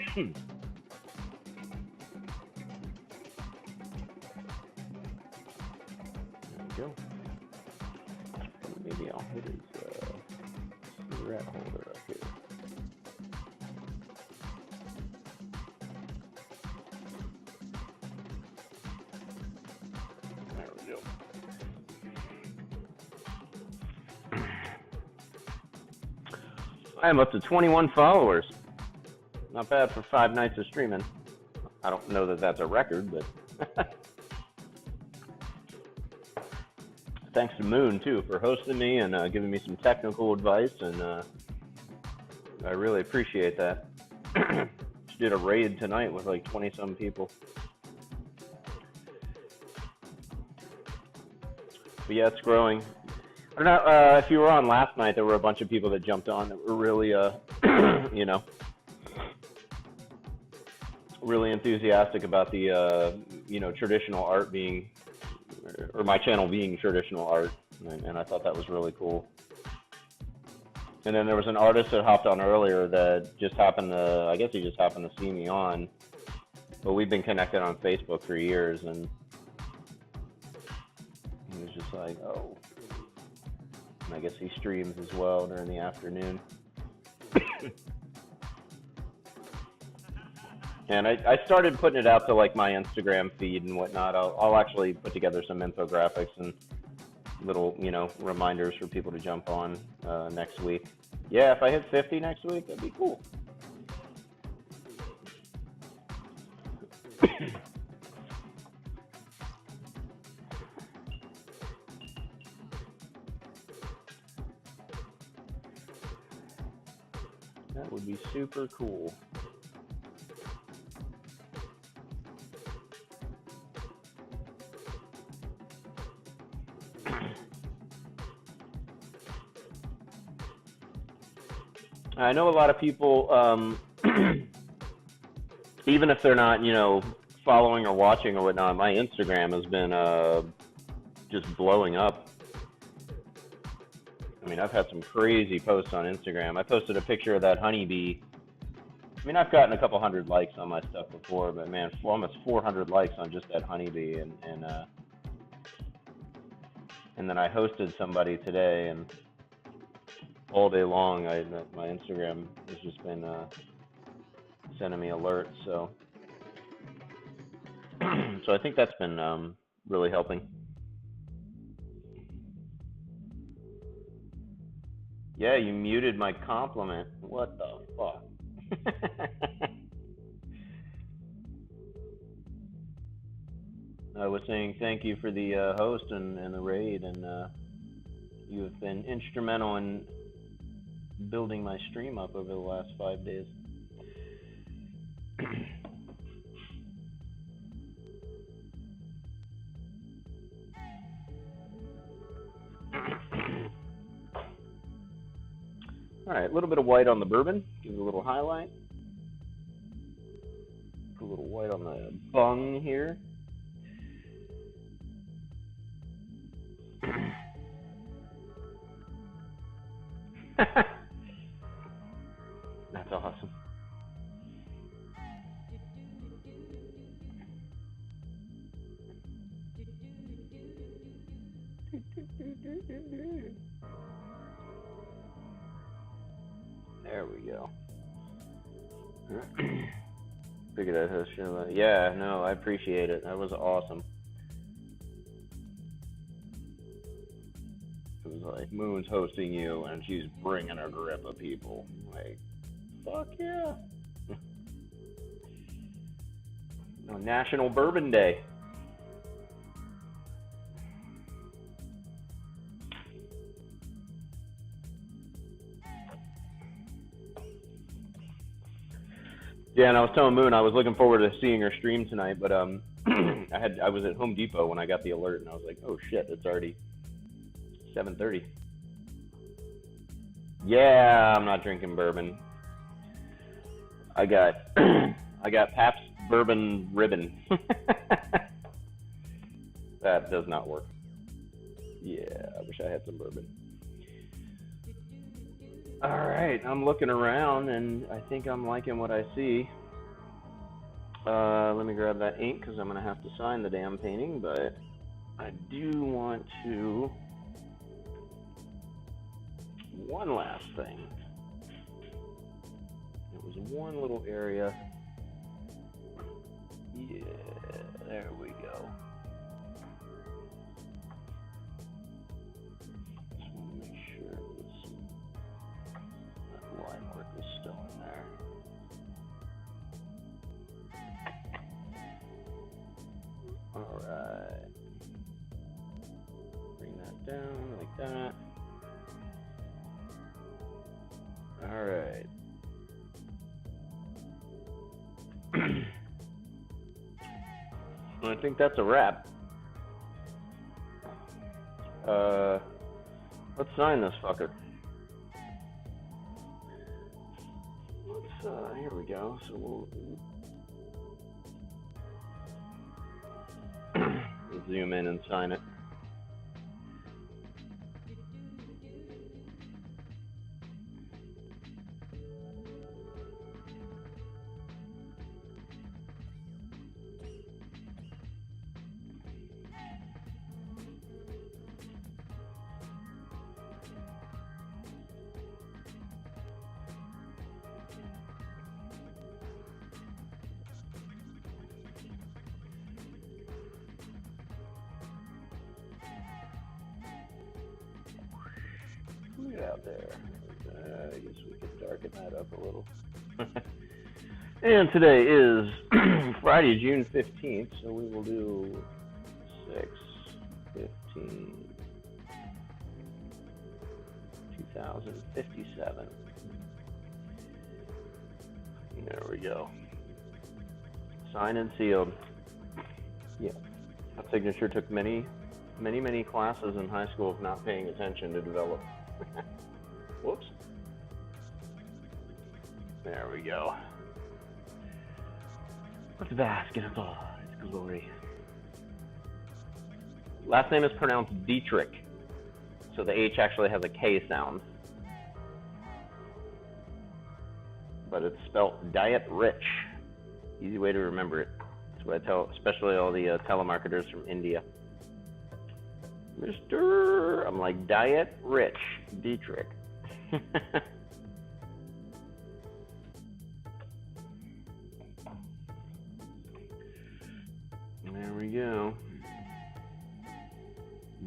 There we go. Maybe I'll hit his cigarette holder up here. There we go. I am up to 21 followers. Not bad for 5 nights of streaming. I don't know that that's a record, but thanks to Moon too for hosting me and giving me some technical advice, and I really appreciate that. She did a raid tonight with like 20-some people. But yeah, it's growing. I don't know if you were on last night. There were a bunch of people that jumped on that were really, you know, really enthusiastic about the, you know, traditional art being, or my channel being traditional art, and I thought that was really cool. And then there was an artist that hopped on earlier that just happened to, I guess he just happened to see me on, but we've been connected on Facebook for years, and he was just like, oh, and I guess he streams as well during the afternoon. And I started putting it out to like my Instagram feed and whatnot. I'll actually put together some infographics and little, you know, reminders for people to jump on next week. Yeah, if I hit 50 next week, that'd be cool. That would be super cool. I know a lot of people, even if they're not, you know, following or watching or whatnot, my Instagram has been just blowing up. I mean, I've had some crazy posts on Instagram. I posted a picture of that honeybee. I mean, I've gotten a couple hundred likes on my stuff before, but man, almost 400 likes on just that honeybee. And then I hosted somebody today, and all day long, my Instagram has just been sending me alerts. So I think that's been really helping. Yeah, you muted my compliment. What the fuck? I was saying thank you for the host and the raid, and you have been instrumental in building my stream up over the last 5 days. All right, a little bit of white on the bourbon, give it a little highlight. Put a little white on the bung here. That's awesome. There we go. Figured I'd host you. Yeah, no, I appreciate it. That was awesome. like, Moon's hosting you, and she's bringing a grip of people. Like, fuck yeah. National Bourbon Day. Yeah, and I was telling Moon I was looking forward to seeing her stream tonight, but I was at Home Depot when I got the alert, and I was like, oh shit, it's already 7:30. Yeah, I'm not drinking bourbon. I got Pabst Bourbon Ribbon. That does not work. Yeah, I wish I had some bourbon. All right, I'm looking around, and I think I'm liking what I see. Let me grab that ink, because I'm going to have to sign the damn painting, but I do want to... One last thing. It was one little area. Yeah, there we go. Just want to make sure that line work is still in there. All right. Bring that down like that. All right. I think that's a wrap. Let's sign this fucker. Here we go. So we'll zoom in and sign it. Look out there. I guess we can darken that up a little. And today is Friday, June 15th, so we will do 6/15/2057. There we go. Signed and sealed. Yeah. That signature took many classes in high school of not paying attention to develop. Whoops. There we go. Let's bask in its glory. Last name is pronounced Dietrich, so the H actually has a K sound. But it's spelled Diet Rich. Easy way to remember it. That's what I tell, especially all the telemarketers from India. Mr. I'm like, Diet Rich Dietrich. There we go.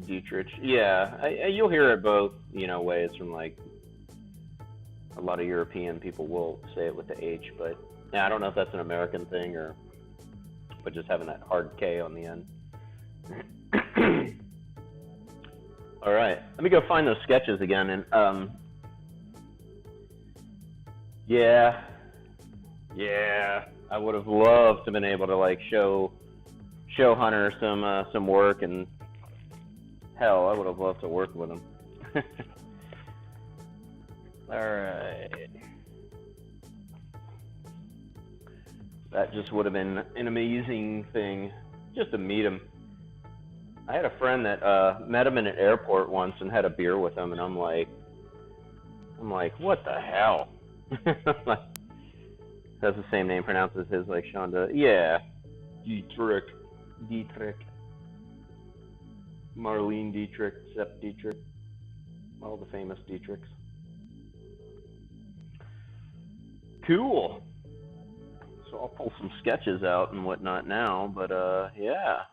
Dietrich. Yeah, you'll hear it both, ways from like a lot of European people will say it with the H, but yeah, I don't know if that's an American thing but just having that hard K on the end. All right, let me go find those sketches again, and yeah, I would have loved to have been able to like show Hunter some work, and hell, I would have loved to work with him. All right, that just would have been an amazing thing just to meet him. I had a friend that met him in an airport once and had a beer with him, and I'm like, what the hell? That's the same name pronounced as his, like Shonda. Yeah, Dietrich, Marlene Dietrich, Sepp Dietrich, all the famous Dietrichs. Cool. So I'll pull some sketches out and whatnot now, but yeah.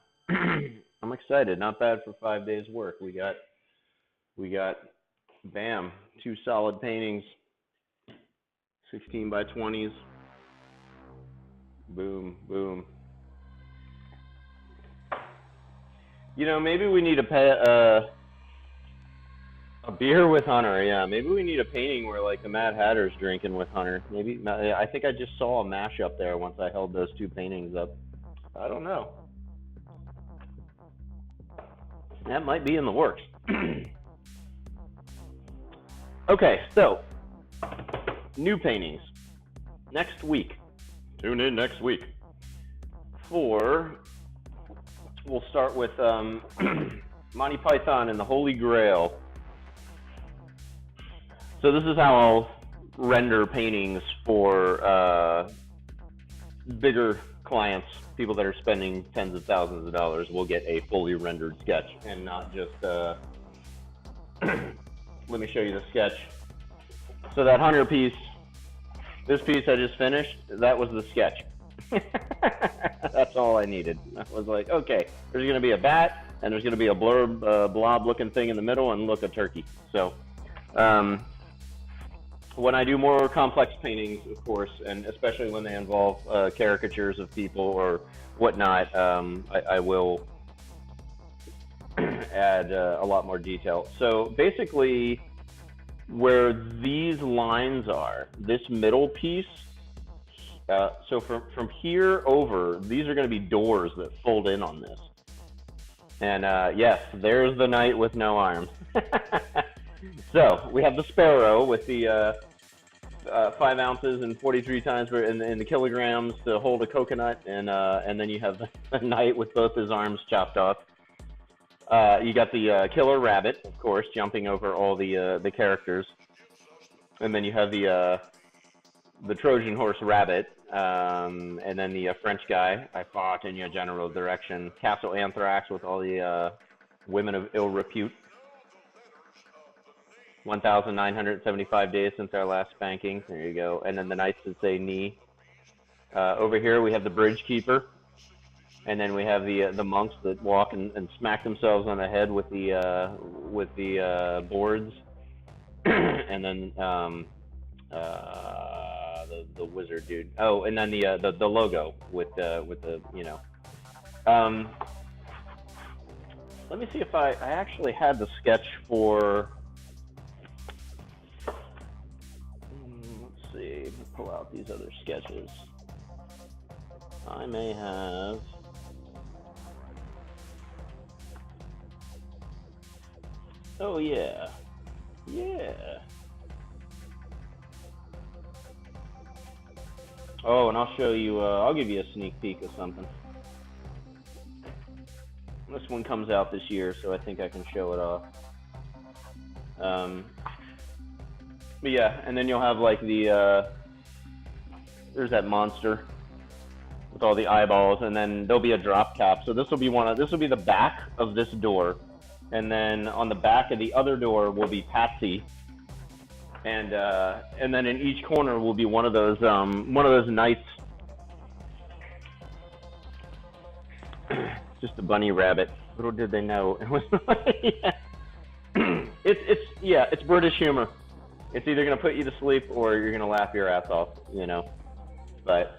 I'm excited. Not bad for 5 days work. We got We got, bam, 2 solid paintings, 16 by 20s. Boom, boom. You know, maybe we need a beer with Hunter. Yeah, maybe we need a painting where like the Mad Hatter's drinking with Hunter. Maybe I think I just saw a mashup there once I held those 2 paintings up. I don't know. That might be in the works. Okay, so new paintings next week. Tune in next week for. We'll start with Monty Python and the Holy Grail. So this is how I'll render paintings for bigger clients, people that are spending tens of thousands of dollars will get a fully rendered sketch and not just, let me show you the sketch. So that Hunter piece, this piece I just finished, that was the sketch. That's all I needed. I was like, okay, there's going to be a bat, and there's going to be a blob-looking thing in the middle, and look, a turkey. So when I do more complex paintings, of course, and especially when they involve caricatures of people or whatnot, I will add a lot more detail. So basically, where these lines are, this middle piece, so from here over, these are going to be doors that fold in on this. And yes, there's the knight with no arms. So we have the sparrow with the 5 ounces and 43 times in the kilograms to hold a coconut, and then you have the knight with both his arms chopped off. You got the killer rabbit, of course, jumping over all the characters, and then you have the Trojan horse rabbit, and then the French guy. I fought in your general direction. Castle Anthrax with all the women of ill repute. 1,975 days since our last spanking. There you go. And then the knights that say knee. Over here we have the bridge keeper, and then we have the monks that walk and smack themselves on the head with the boards, and then the wizard dude. Oh, and then the logo with the you know. Let me see if I actually had the sketch for. Let's see. Pull out these other sketches. I may have. Oh yeah, yeah. Oh, and I'll show you. I'll give you a sneak peek of something. This one comes out this year, so I think I can show it off. But yeah, and then you'll have like the there's that monster with all the eyeballs, and then there'll be a drop cap. So this will be this will be the back of this door, and then on the back of the other door will be Patsy, and then in each corner will be one of those knights. Just a bunny rabbit. Little did they know it was. It's British humor. It's either gonna put you to sleep or you're gonna laugh your ass off, you know. But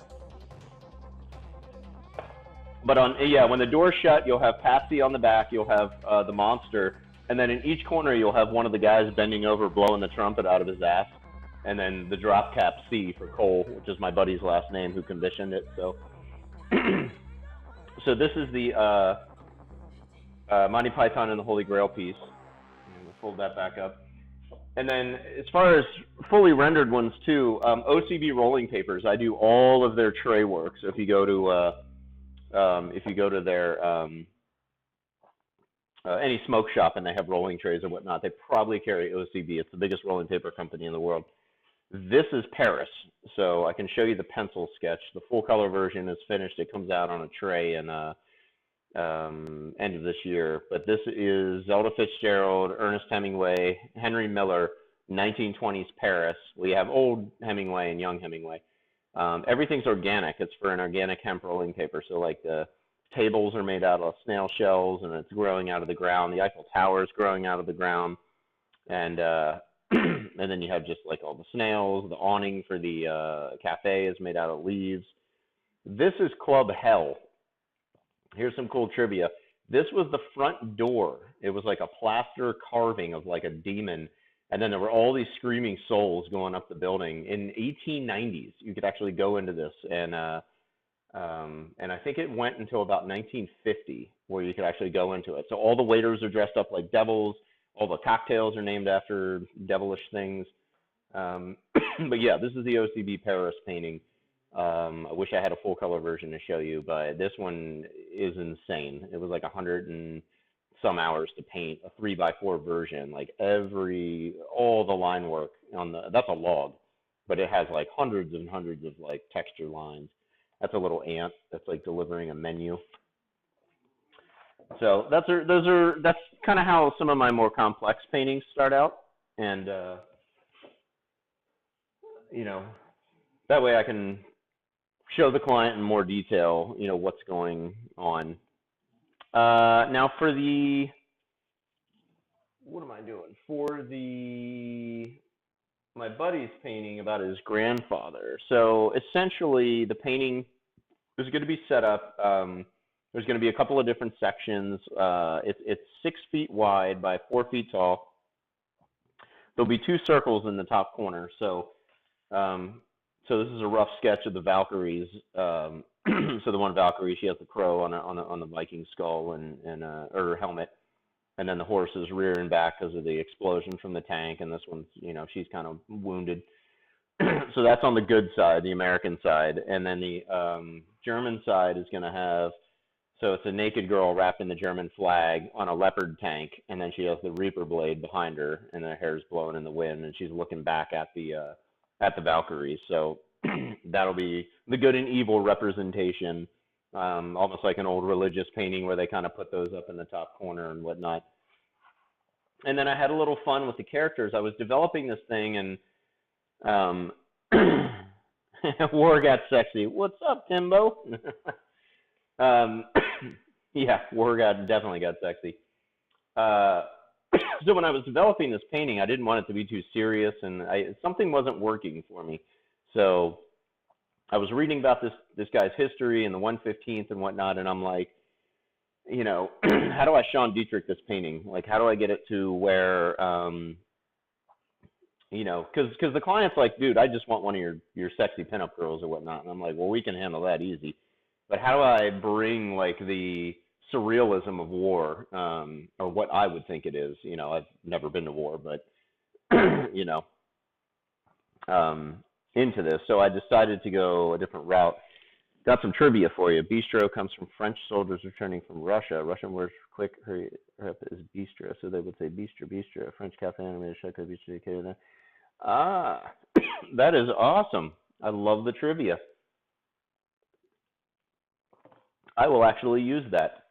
when the door's shut, you'll have Patsy on the back, you'll have the monster, and then in each corner you'll have one of the guys bending over blowing the trumpet out of his ass, and then the drop cap C for Cole, which is my buddy's last name who commissioned it. So so this is the Monty Python and the Holy Grail piece. We'll fold that back up. And then as far as fully rendered ones too, OCB rolling papers, I do all of their tray work. So if you go to their any smoke shop and they have rolling trays or whatnot, they probably carry OCB. It's the biggest rolling paper company in the world. This is Paris, so I can show you the pencil sketch. The full color version is finished. It comes out on a tray in end of this year. But this is Zelda Fitzgerald, Ernest Hemingway, Henry Miller, 1920s Paris. We have old Hemingway and young Hemingway. Everything's organic. It's for an organic hemp rolling paper. So like the tables are made out of snail shells and it's growing out of the ground. The Eiffel Tower is growing out of the ground. and and then you have just like all the snails. The awning for the cafe is made out of leaves. This is Club Hell. Here's some cool trivia. This was the front door. It was like a plaster carving of like a demon, and then there were all these screaming souls going up the building. In 1890s, you could actually go into this, and I think it went until about 1950 where you could actually go into it. So all the waiters are dressed up like devils. All the cocktails are named after devilish things. But yeah, this is the OCB Paris painting. I wish I had a full color version to show you, but this one is insane. It was like 100 and some hours to paint a 3x4 version. Like all the line work that's a log, but it has like hundreds and hundreds of like texture lines. That's a little ant that's like delivering a menu. So that's kind of how some of my more complex paintings start out, and that way I can show the client in more detail, what's going on. Now for what am I doing? For my buddy's painting about his grandfather. So essentially the painting is going to be set up. There's going to be a couple of different sections. It's 6 feet wide by 4 feet tall. There'll be 2 circles in the top corner. So this is a rough sketch of the Valkyries. So the one Valkyrie, she has the crow on the Viking skull and or helmet, and then the horse is rearing back because of the explosion from the tank, and this one's she's kind of wounded. So that's on the good side, the American side, and then the German side is going to have. So it's a naked girl wrapped in the German flag on a leopard tank, and then she has the Reaper blade behind her, and her hair's blowing in the wind, and she's looking back at the Valkyries. So that'll be the good and evil representation, almost like an old religious painting where they kind of put those up in the top corner and whatnot. And then I had a little fun with the characters. I was developing this thing, and War got sexy. What's up, Timbo? Yeah, War definitely got sexy. So when I was developing this painting, I didn't want it to be too serious, and something wasn't working for me. So I was reading about this guy's history and the 115th and whatnot, and I'm like, how do I Sean Dietrich this painting? Like, how do I get it to where, because the client's like, dude, I just want one of your sexy pinup girls or whatnot. And I'm like, well, we can handle that easy. But how do I bring like the surrealism of war, or what I would think it is? I've never been to war, but into this. So I decided to go a different route. Got some trivia for you. Bistro comes from French soldiers returning from Russia. Russian words for quick, hurry up is bistro. So they would say bistro, bistro. French cafe animated shotgun bistro. That is awesome. I love the trivia. I will actually use that.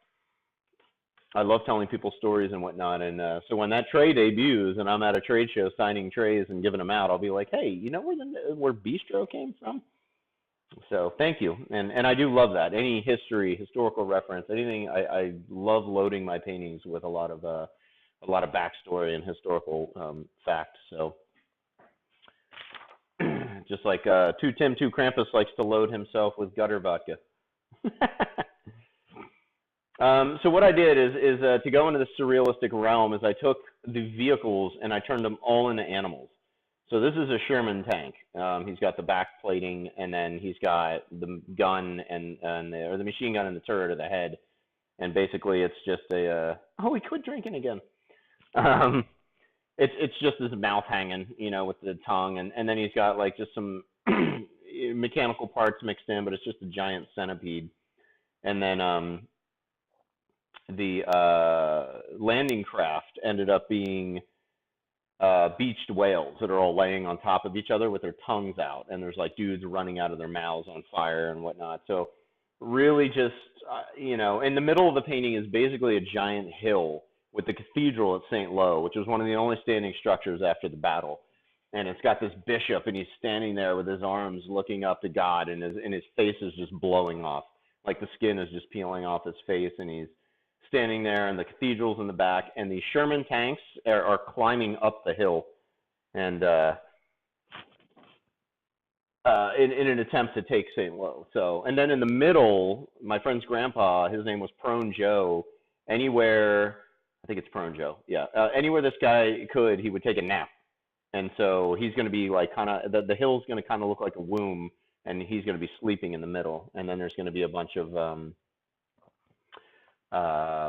I love telling people stories and whatnot, and so when that tray debuts and I'm at a trade show signing trays and giving them out, I'll be like, hey, you know where bistro came from? So thank you, and I do love that. Any historical reference, anything. I love loading my paintings with a lot of backstory and historical fact. So just like Two Krampus likes to load himself with gutter vodka. So what I did is to go into the surrealistic realm is I took the vehicles and I turned them all into animals. So this is a Sherman tank. He's got the back plating, and then he's got the gun or the machine gun and the turret of the head. And basically it's just he quit drinking again. It's just his mouth hanging, with the tongue, and then he's got like just some mechanical parts mixed in, but it's just a giant centipede. And then the landing craft ended up being beached whales that are all laying on top of each other with their tongues out, and there's like dudes running out of their mouths on fire and whatnot. So really just, in the middle of the painting is basically a giant hill with the cathedral at St. Lo, which was one of the only standing structures after the battle. And it's got this bishop, and he's standing there with his arms looking up to God, and his face is just blowing off. Like the skin is just peeling off his face, and he's standing there, and the cathedral's in the back, and the Sherman tanks are climbing up the hill, and in an attempt to take St. Lo. So, and then in the middle, my friend's grandpa, his name was Prone Joe. Anywhere, I think it's Prone Joe, yeah. Anywhere this guy could, he would take a nap. And so he's going to be like kind of, the hill's going to kind of look like a womb, and he's going to be sleeping in the middle. And then there's going to be a bunch of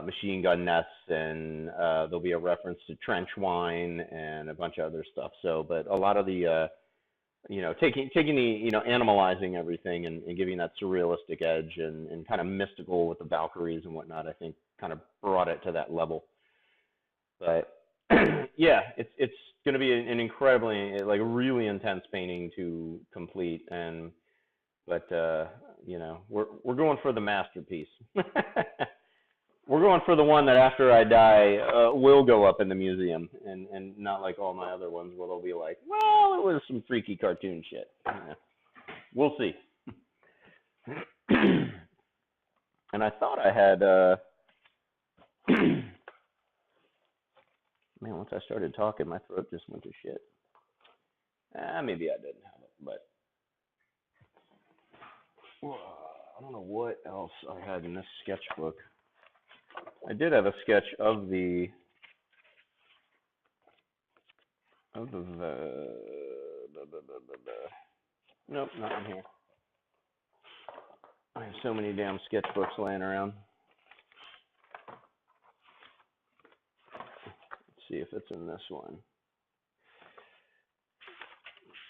machine gun nests, and there'll be a reference to trench wine and a bunch of other stuff. So, but a lot of the, taking the, animalizing everything and giving that surrealistic edge and kind of mystical with the Valkyries and whatnot, I think kind of brought it to that level. But yeah, it's going to be an incredibly, like, really intense painting to complete, but we're going for the masterpiece. We're going for the one that after I die will go up in the museum, and not like all my other ones where they'll be like, well, it was some freaky cartoon shit. Yeah. We'll see. And I thought I had, man, once I started talking, my throat just went to shit. Maybe I didn't have it, but I don't know what else I had in this sketchbook. I did have a sketch of the nope, not in here. I have so many damn sketchbooks laying around. Let's see if it's in this one.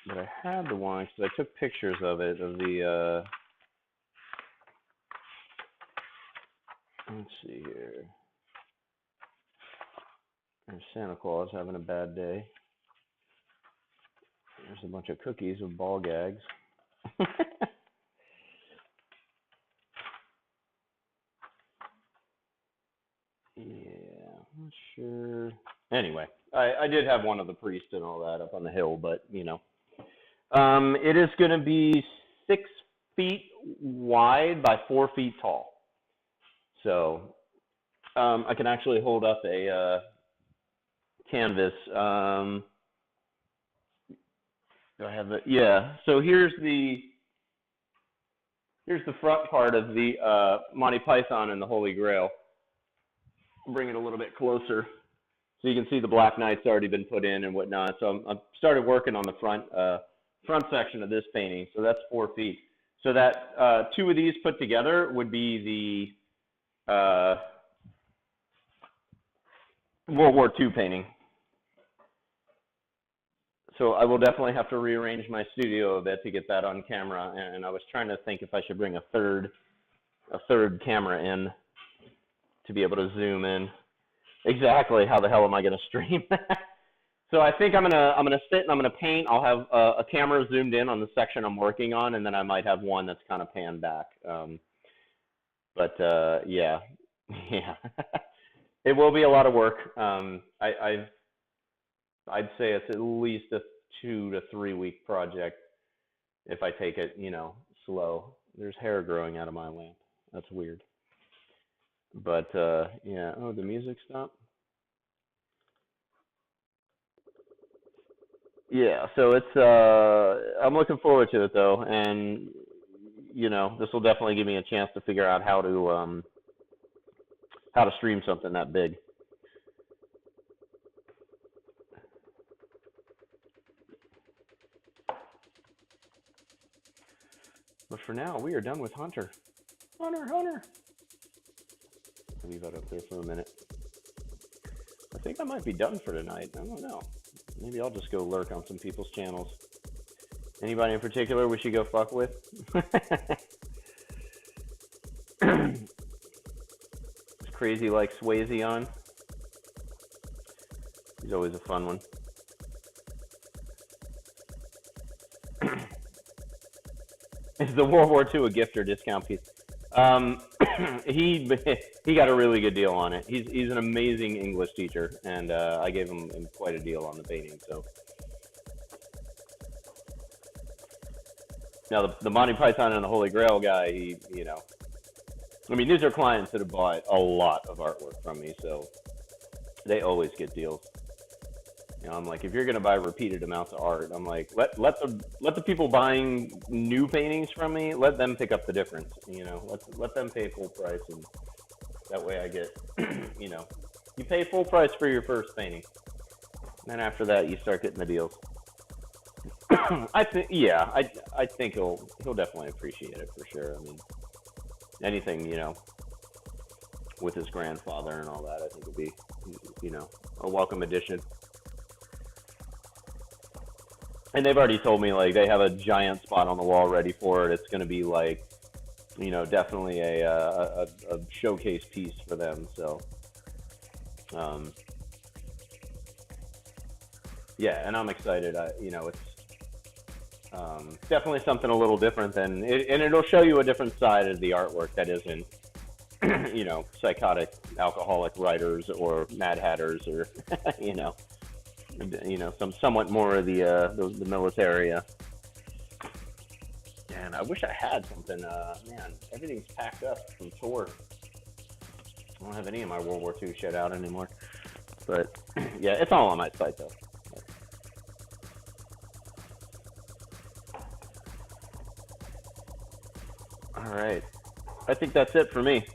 But I had the one because I took pictures of it, of the let's see here. There's Santa Claus having a bad day. There's a bunch of cookies with ball gags. Yeah, I'm not sure. Anyway, I did have one of the priests and all that up on the hill, but it is going to be 6 feet wide by 4 feet tall. So I can actually hold up a canvas. Do I have it? Yeah. So here's the front part of the Monty Python and the Holy Grail. I'll bring it a little bit closer so you can see the Black Knight's already been put in and whatnot. So I started working on the front section of this painting. So that's 4 feet. So that 2 of these put together would be the World War II painting. So I will definitely have to rearrange my studio a bit to get that on camera. And I was trying to think if I should bring a third camera in to be able to zoom in. Exactly. How the hell am I going to stream? So I think I'm gonna sit and I'm gonna paint. I'll have a camera zoomed in on the section I'm working on, and then I might have one that's kind of panned back. Yeah. It will be a lot of work. I'd say it's at least a 2 to 3 week project if I take it, slow. There's hair growing out of my lamp. That's weird. But yeah. Oh, the music stopped. Yeah. So it's I'm looking forward to it though, and this will definitely give me a chance to figure out how to stream something that big. But for now, we are done with Hunter. Hunter! I'll leave that up there for a minute. I think I might be done for tonight. I don't know. Maybe I'll just go lurk on some people's channels. Anybody in particular we should go fuck with? Is Crazy like Swayze on? He's always a fun one. Is the World War II a gift or discount piece? He got a really good deal on it. He's an amazing English teacher, and I gave him quite a deal on the painting. So now the Monty Python and the Holy Grail guy, he I mean, these are clients that have bought a lot of artwork from me, so they always get deals. You know, I'm like, if you're gonna buy repeated amounts of art, I'm like, let the people buying new paintings from me, let them pick up the difference. You know, let them pay full price, and that way I get, you know, you pay full price for your first painting, and then after that you start getting the deals. I think, yeah, I think he'll definitely appreciate it for sure. I mean, anything, you know, with his grandfather and all that, I think would be, you know, a welcome addition. And they've already told me, like, they have a giant spot on the wall ready for it. It's going to be, like, you know, definitely a showcase piece for them. So, yeah, and I'm excited. You know, it's definitely something a little different than, and it'll show you a different side of the artwork that isn't, you know, psychotic alcoholic writers or Mad Hatters or, you know, somewhat more of the military. And I wish I had something. Man, everything's packed up from tour. I don't have any of my World War II shit out anymore. But yeah, it's all on my site though. All right, I think that's it for me.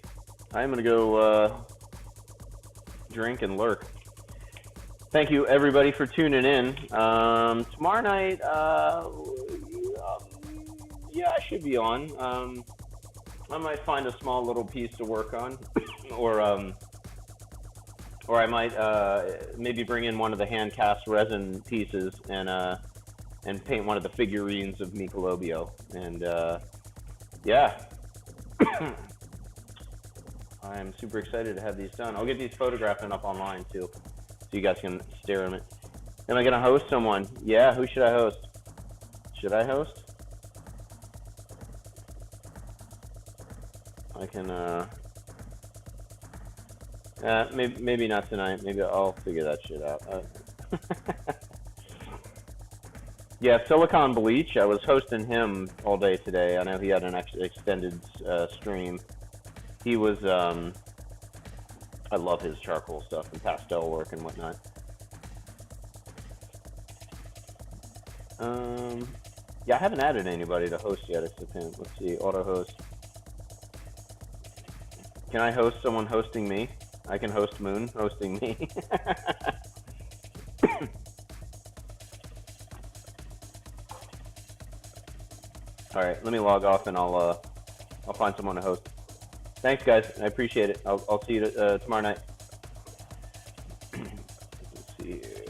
I'm gonna go drink and lurk. Thank you everybody for tuning in. Tomorrow night, yeah, I should be on. I might find a small little piece to work on, or I might maybe bring in one of the hand cast resin pieces and paint one of the figurines of Michelobio. And yeah, I'm super excited to have these done. I'll get these photographing up online too, so you guys can stare at it. Am I gonna host someone? Yeah, who should I host? Should I host? I can, maybe not tonight. Maybe I'll figure that shit out. Yeah, Silicon Bleach. I was hosting him all day today. I know he had an extended stream. He was, I love his charcoal stuff and pastel work and whatnot. Yeah, I haven't added anybody to host yet except him. Let's see, auto host. Can I host someone hosting me? I can host Moon hosting me. All right, let me log off and I'll find someone to host. Thanks, guys. I appreciate it. I'll see you tomorrow night. Let's see here.